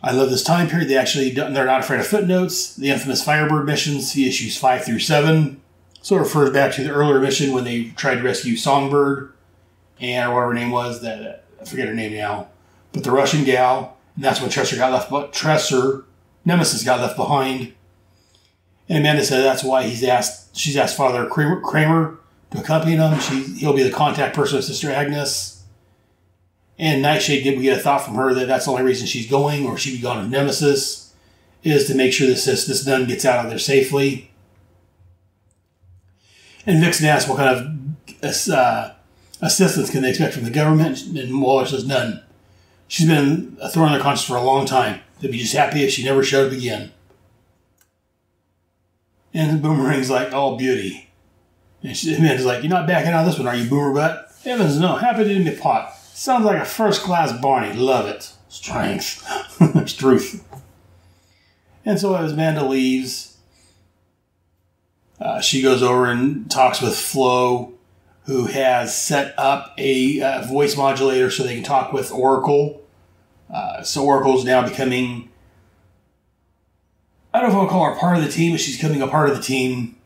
I love this time period. They're not afraid of footnotes. The infamous Firebird missions, see issues 5 through 7. So it refers back to the earlier mission when they tried to rescue Songbird, and or whatever her name was, that I forget her name now. But the Russian gal, and that's when Nemesis got left behind. And Amanda said that's why she's asked Father Kramer to accompany him. He'll be the contact person of Sister Agnes. And Nightshade, we get a thought from her that that's the only reason she's going, or she'd be gone with Nemesis, is to make sure this nun gets out of there safely. And Vixen asks what kind of assistance can they expect from the government, and Waller says none. She's been a thorn in their conscience for a long time. They'd be just happy if she never showed up again. And Boomerang's like, oh, beauty. And Amanda's like, you're not backing out of this one, are you, Boomer Butt? Evans, no. Happy to be pot. Sounds like a first-class Barney. Love it. Strength. Truth. And so as Amanda leaves, she goes over and talks with Flo, who has set up a voice modulator so they can talk with Oracle. So Oracle's now becoming, I don't know if I want to call her part of the team, but she's becoming a part of the team.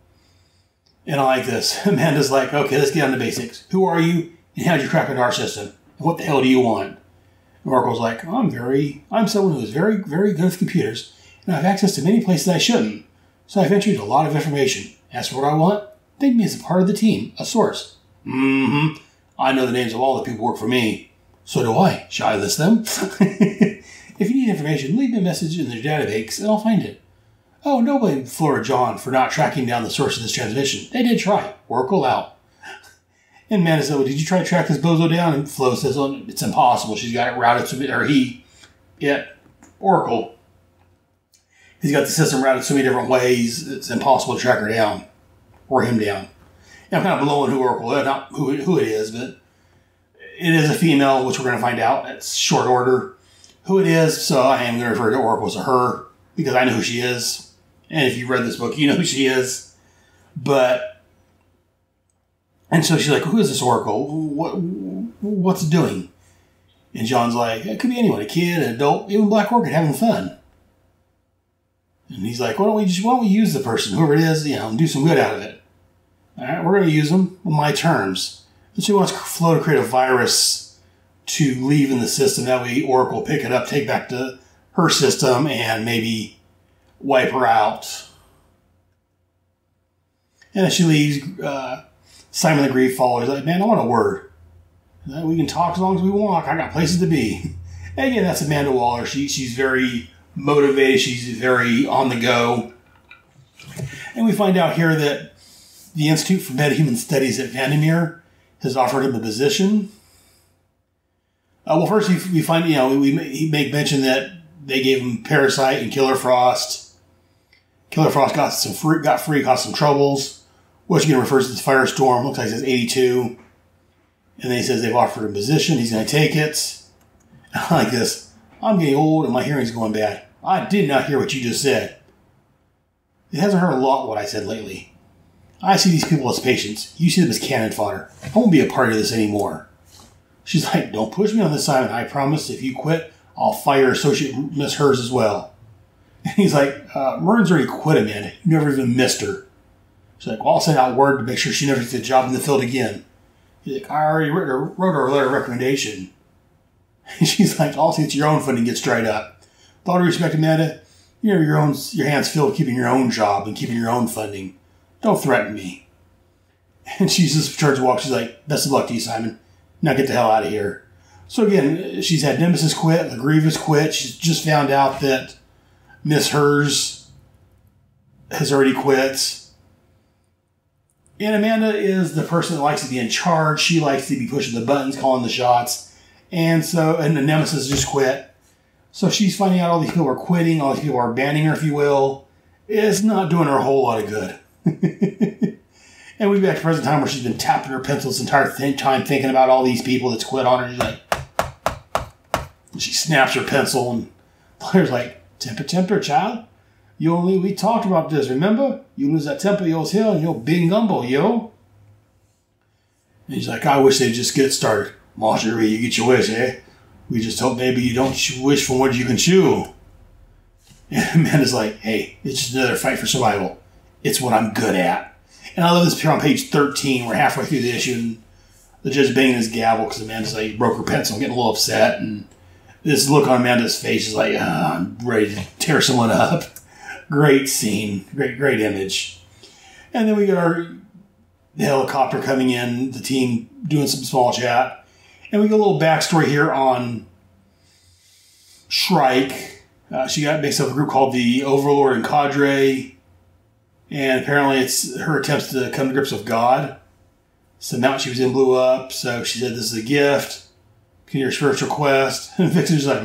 And I like this. Amanda's like, okay, let's get down to basics. Who are you, and how'd you crack into our system? What the hell do you want? And Oracle's like, I'm someone who is very, very good with computers, and I have access to many places I shouldn't. So I've entered a lot of information. As for what I want, think of me as a part of the team, a source. I know the names of all the people who work for me. So do I. Shall I list them? If you need information, leave me a message in their database and I'll find it. Oh, no blame Flo or John for not tracking down the source of this transmission. They did try. Oracle out. And Amanda said, well, did you try to track this bozo down? And Flo says, oh, it's impossible. She's got it routed to Oracle. He's got the system routed so many different ways, it's impossible to track her down. Or him down. And I'm kind of blowing who Oracle is, not who it is, but it is a female, which we're going to find out. It's short order who it is, so I am going to refer to Oracle as a her, because I know who she is. And if you've read this book, you know who she is. And so she's like, who is this Oracle? What's it doing? And John's like, it could be anyone, a kid, an adult, even Black Orchid having fun. And he's like, why don't we use the person, whoever it is, and do some good out of it. All right, we're going to use them on my terms. And she wants Flo to create a virus to leave in the system. That way Oracle will pick it up, take it back to her system, and maybe wipe her out. And as she leaves, Simon the Grief follows. He's like, man, I want a word. We can talk as long as we want. I got places to be. And again, that's Amanda Waller. She's very motivated. She's very on the go. And we find out here that the Institute for Metahuman Studies at Vandermeer has offered him a position. Well, first we find, he make mention that they gave him Parasite and Killer Frost. Killer Frost got free, caused some troubles. Which again refers to this Firestorm. Looks like it says 82. And then he says they've offered him a position. He's going to take it. I like this. I'm getting old and my hearing's going bad. I did not hear what you just said. It hasn't heard a lot what I said lately. I see these people as patients. You see them as cannon fodder. I won't be a part of this anymore. She's like, don't push me on this, Simon. I promise if you quit, I'll fire Associate Miss Hers as well. And he's like, Mern's already quit, Amanda. You never even missed her. She's like, well, I'll send out word to make sure she never gets a job in the field again. He's like, I already wrote her a letter of recommendation. And she's like, I'll see that your own funding gets dried up. With all due respect, Amanda, you have your hands filled keeping your own job and keeping your own funding. Don't threaten me. And she just turns to walk. She's like, best of luck to you, Simon. Now get the hell out of here. So again, she's had Nemesis quit, the Grievous quit. She's just found out that Miss Hers has already quit. And Amanda is the person that likes to be in charge. She likes to be pushing the buttons, calling the shots. And the Nemesis just quit. So she's finding out all these people are quitting, all these people are banning her, if you will. It's not doing her a whole lot of good. And we've got to present time where she's been tapping her pencil this entire time thinking about all these people that's quit on her. She's like, she snaps her pencil and Blair's like, temper, child. We talked about this, remember? You lose that temper, you'll hill, and you'll bing gumbo, yo. And he's like, I wish they'd just get started. Marjorie, you get your wish, eh? We just hope maybe you don't wish for what you can chew. And Amanda's like, hey, it's just another fight for survival. It's what I'm good at. And I love this here on page 13. We're halfway through the issue, and the judge banging his gavel because Amanda's like, broke her pencil, getting a little upset. And this look on Amanda's face is like, I'm ready to tear someone up. Great scene. Great image. And then we get the helicopter coming in, the team doing some small chat. And we get a little backstory here on Shrike. She got mixed up with a group called the Overlord and Cadre. And apparently it's her attempts to come to grips with God. So the mountain she was in blew up. So she said, this is a gift. Can your spiritual quest? And Vixen's like,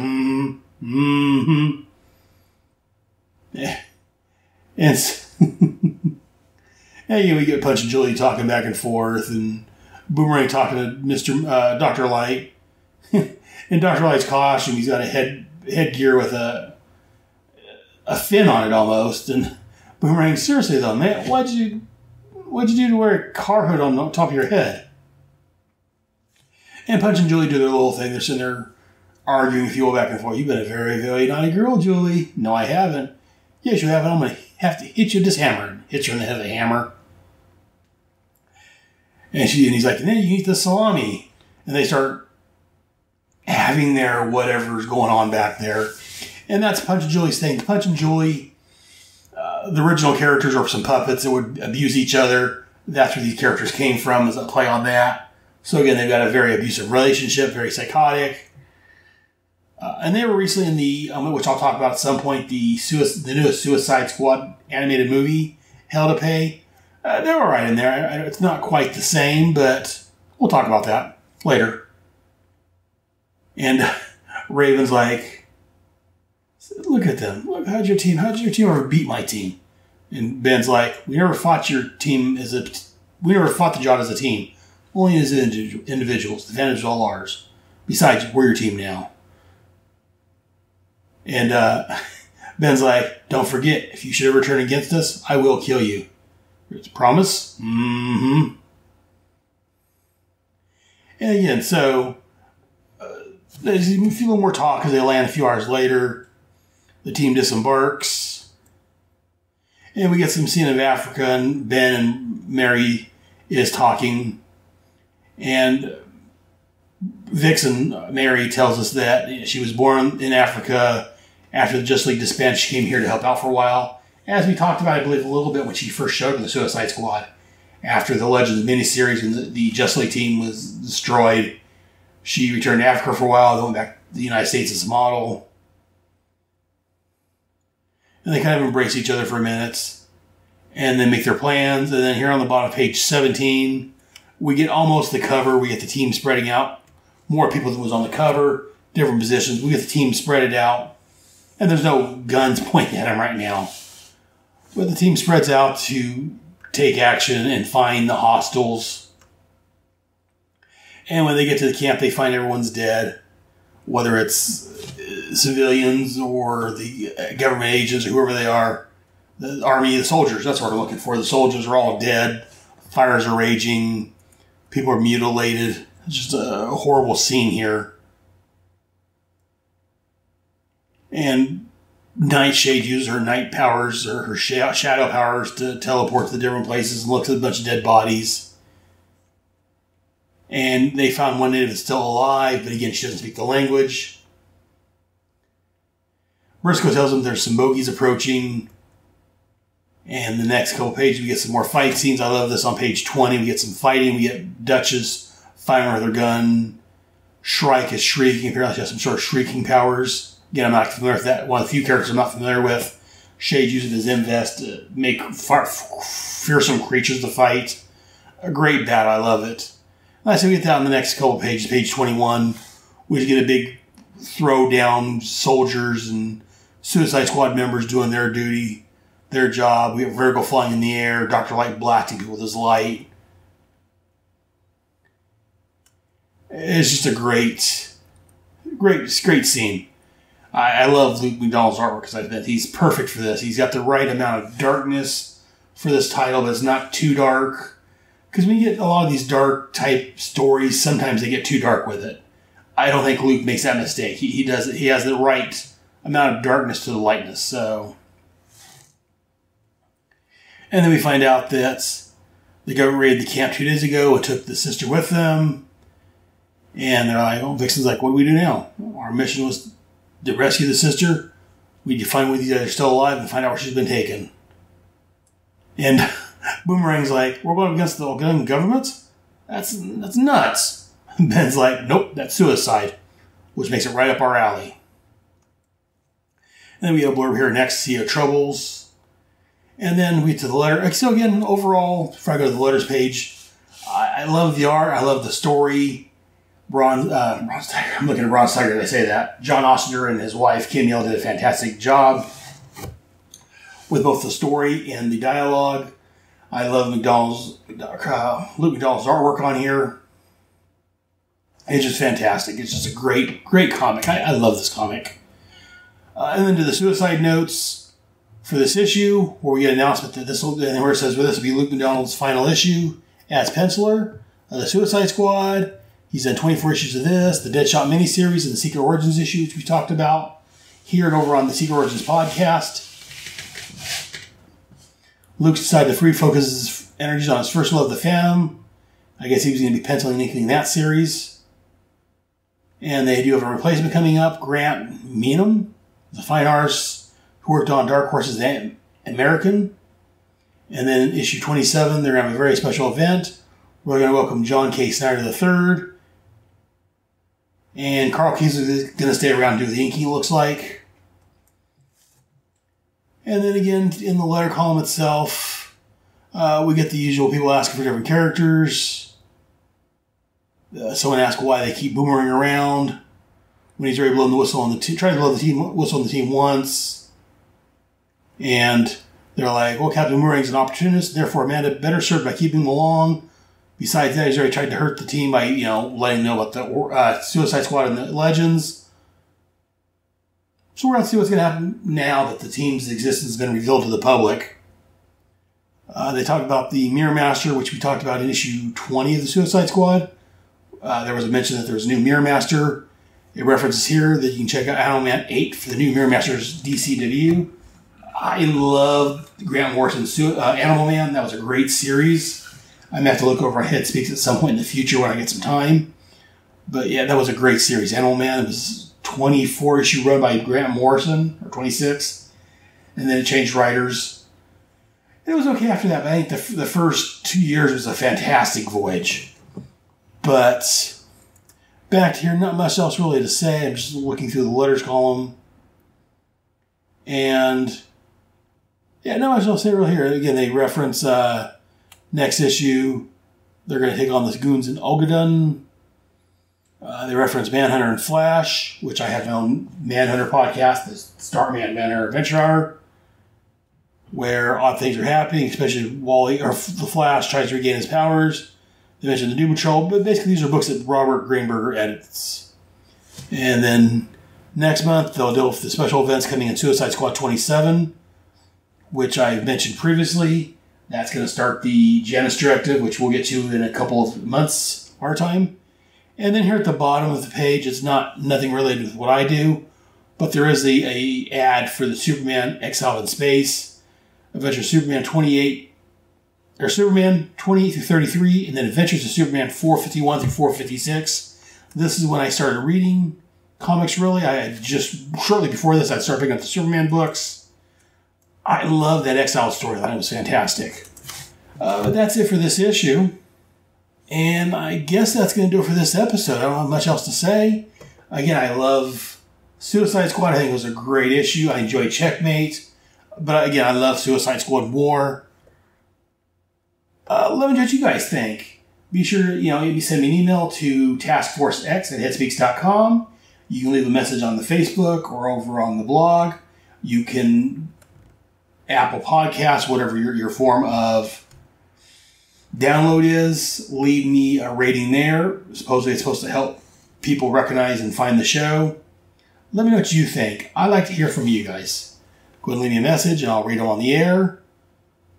Yeah. And we get Punch and Julie talking back and forth, and Boomerang talking to Dr. Light. In Dr. Light's costume, he's got a headgear with a fin on it almost. And Boomerang, seriously though, man, what'd you do to wear a car hood on the top of your head? And Punch and Julie do their little thing. They're sitting there arguing, if you will, back and forth. You've been a very, very naughty girl, Julie. No, I haven't. Yes, you haven't. I'm going to have to hit you with this hammer. And hit you in the head with a hammer. And he's like, and then you eat the salami. And they start having their whatever's going on back there. And that's Punch and Julie's thing. Punch and Julie, the original characters are some puppets that would abuse each other. That's where these characters came from, is a play on that. So again, they've got a very abusive relationship, very psychotic. And they were recently in the, which I'll talk about at some point, the newest Suicide Squad animated movie, Hell to Pay. They were right in there. It's not quite the same, but we'll talk about that later. And Raven's like, look at them. Look, how'd your team ever beat my team? And Ben's like, we never fought the Jot as a team. Only as individuals. The advantage is all ours. Besides, we're your team now. And Ben's like, don't forget, if you should ever turn against us, I will kill you. It's a promise? Mm-hmm. And again, so there's a few more talk as they land a few hours later. The team disembarks. And we get some scene of Africa, and Ben and Mary is talking. And Vixen, Mary, tells us that she was born in Africa. After the Justice League disbanded, she came here to help out for a while. As we talked about, I believe, a little bit when she first showed up in the Suicide Squad. After the Legends miniseries and the Justice League team was destroyed, she returned to Africa for a while, then went back to the United States as a model. And they kind of embrace each other for a minute. And then make their plans. And then here on the bottom of page 17, we get almost the cover. We get the team spreading out. More people than was on the cover. Different positions. We get the team spread it out. And there's no guns pointing at them right now. But the team spreads out to take action and find the hostiles. And when they get to the camp, they find everyone's dead. Whether it's civilians or the government agents or whoever they are. The army, the soldiers, that's what we're looking for. The soldiers are all dead. Fires are raging. People are mutilated. It's just a horrible scene here. And Nightshade uses her night powers or her shadow powers to teleport to the different places and look at a bunch of dead bodies. And they found one native that's still alive, but again, she doesn't speak the language. Briscoe tells them there's some bogies approaching. And the next couple pages, we get some more fight scenes. I love this on page 20. We get some fighting. We get Duchess firing with her gun. Shrike is shrieking. Apparently she has some sort of shrieking powers. Again, I'm not familiar with that. One of the few characters I'm not familiar with. Shade using his invest to make fearsome creatures to fight. A great battle. I love it. And I say we get that on the next couple pages. Page 21. We just get a big throwdown. Soldiers and Suicide Squad members doing their duty. Their job. We have Virgo flying in the air. Dr. Light blasting people with his light. It's just a great scene. I love Luke McDonald's artwork because I think he's perfect for this. He's got the right amount of darkness for this title, but it's not too dark. Because when you get a lot of these dark type stories, sometimes they get too dark with it. I don't think Luke makes that mistake. He does it. He has the right amount of darkness to the lightness. So, and then we find out that the government raided the camp 2 days ago and took the sister with them. And they're like, "Oh, Vixen's like, what do we do now? Our mission was to rescue the sister. We need to find whether these guys are still alive and find out where she's been taken." And Boomerang's like, "We're going against the government? That's nuts." Ben's like, "Nope, that's suicide," which makes it right up our alley. And then we have a blurb here next, CEO Troubles. And then we get to the letter. So again, overall, before I go to the letters page, I love the art. I love the story. Ron Tiger. I'm looking at Ron Tiger as I say that. John Ostrander and his wife, Kim Yale, did a fantastic job with both the story and the dialogue. I love Luke McDonald's artwork on here. It's just fantastic. It's just a great comic. I love this comic. And then to the suicide notes for this issue, where we get an announcement that this will be Luke McDonald's final issue as penciler of the Suicide Squad. He's done 24 issues of this, the Deadshot miniseries, and the Secret Origins issue, which we talked about here and over on the Secret Origins podcast. Luke decided to refocus his energies on his first love, the Phantom. I guess he was going to be penciling and inking that series. And they do have a replacement coming up, Grant Meenum, the fine artist who worked on Dark Horse's American. And then in issue 27, they're going to have a very special event. We're going to welcome John K. Snyder III. And Carl Kiesler is going to stay around and do the inking, it looks like. And then again, in the letter column itself, we get the usual people asking for different characters. Someone asked why they keep Boomerang around when he's already blown the whistle on the team. Tried to blow the whistle on the team once. And they're like, well, Captain Boomerang's an opportunist, therefore Amanda better served by keeping him along. Besides that, he's already tried to hurt the team by, letting them know about the Suicide Squad and the Legends. So we're going to see what's going to happen now that the team's existence has been revealed to the public. They talked about the Mirror Master, which we talked about in issue 20 of the Suicide Squad. There was a mention that there was a new Mirror Master. It references here that you can check out Animal Man 8 for the new Mirror Master's DC debut. I love Grant Morrison's Animal Man. That was a great series. I'm going to have to look over Head Speaks at some point in the future when I get some time. But yeah, that was a great series. Animal Man, it was a 24-issue run by Grant Morrison, or 26. And then it changed writers. It was okay after that, but I think the first 2 years was a fantastic voyage. But back to here, not much else really to say. I'm just looking through the letters column. And yeah, not much else to say really here. Again, they reference next issue, they're going to take on the Goons in Ogadon. They reference Manhunter and Flash, which I have my own Manhunter podcast, the Starman Manhunter Adventure Hour, where odd things are happening, especially Wally or the Flash tries to regain his powers. They mentioned the Doom Patrol, but basically these are books that Robert Greenberger edits. And then next month they'll deal with the special events coming in Suicide Squad 27, which I mentioned previously. That's going to start the Janus Directive, which we'll get to in a couple of months, our time. And then here at the bottom of the page, it's nothing related with what I do, but there is a ad for the Superman Exiled in Space, Adventures of Superman 28, or Superman 28 through 33, and then Adventures of Superman 451 through 456. This is when I started reading comics, really. I had just, shortly before this, I'd start picking up the Superman books. I love that Exile storyline. It was fantastic. But that's it for this issue. And I guess that's going to do it for this episode. I don't have much else to say. Again, I love Suicide Squad. I think it was a great issue. I enjoyed Checkmate. But again, I love Suicide Squad more. Let me know what you guys think. Be sure, you send me an email to taskforcex@headspeaks.com. You can leave a message on the Facebook or over on the blog. You can Apple Podcasts, whatever your form of download is, leave me a rating there. Supposedly it's supposed to help people recognize and find the show. Let me know what you think. I'd like to hear from you guys. Go ahead and leave me a message and I'll read them on the air.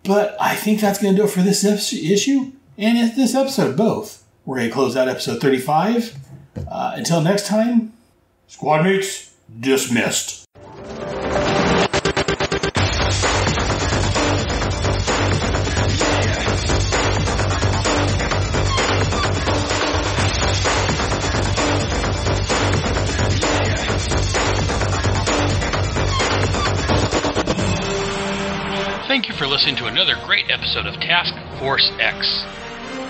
But I think that's going to do it for this issue and this episode, both. We're going to close out episode 35. Until next time, squad mates, dismissed. Thank you for listening to another great episode of Task Force X.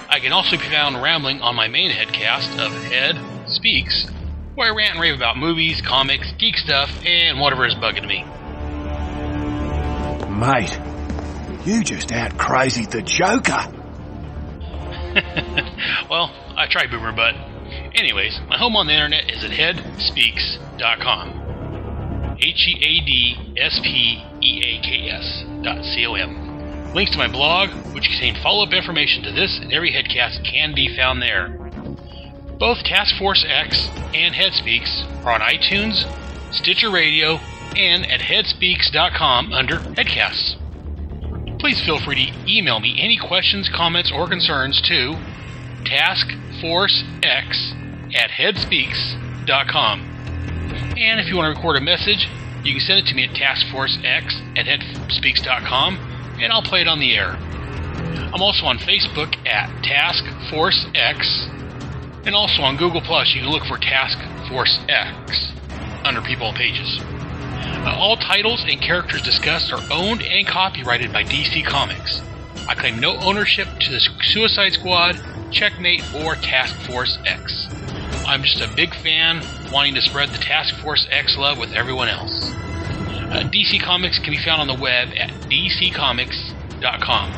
I can also be found rambling on my main headcast of Head Speaks, where I rant and rave about movies, comics, geek stuff, and whatever is bugging me. Mate, you just out-crazied the Joker. Well, I tried, Boomer, but anyways, my home on the internet is at headspeaks.com. HEADSPEAKS.com. Links to my blog, which contain follow-up information to this and every headcast, can be found there. Both Task Force X and Headspeaks are on iTunes, Stitcher Radio, and at headspeaks.com under Headcasts. Please feel free to email me any questions, comments, or concerns to taskforcex@headspeaks.com. And if you want to record a message, you can send it to me at taskforcex@headspeaks.com, and I'll play it on the air. I'm also on Facebook at Task Force X, and also on Google+, you can look for Task Force X under People and Pages. All titles and characters discussed are owned and copyrighted by DC Comics. I claim no ownership to the Suicide Squad, Checkmate, or Task Force X. I'm just a big fan wanting to spread the Task Force X love with everyone else. DC Comics can be found on the web at dccomics.com.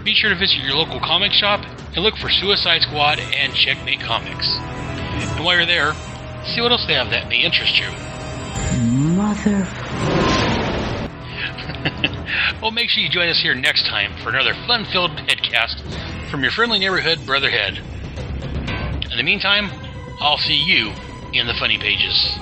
Be sure to visit your local comic shop and look for Suicide Squad and Checkmate Comics. And while you're there, see what else they have that may interest you. Mother. Well, make sure you join us here next time for another fun-filled headcast from your friendly neighborhood Brotherhead. In the meantime, I'll see you in the funny pages.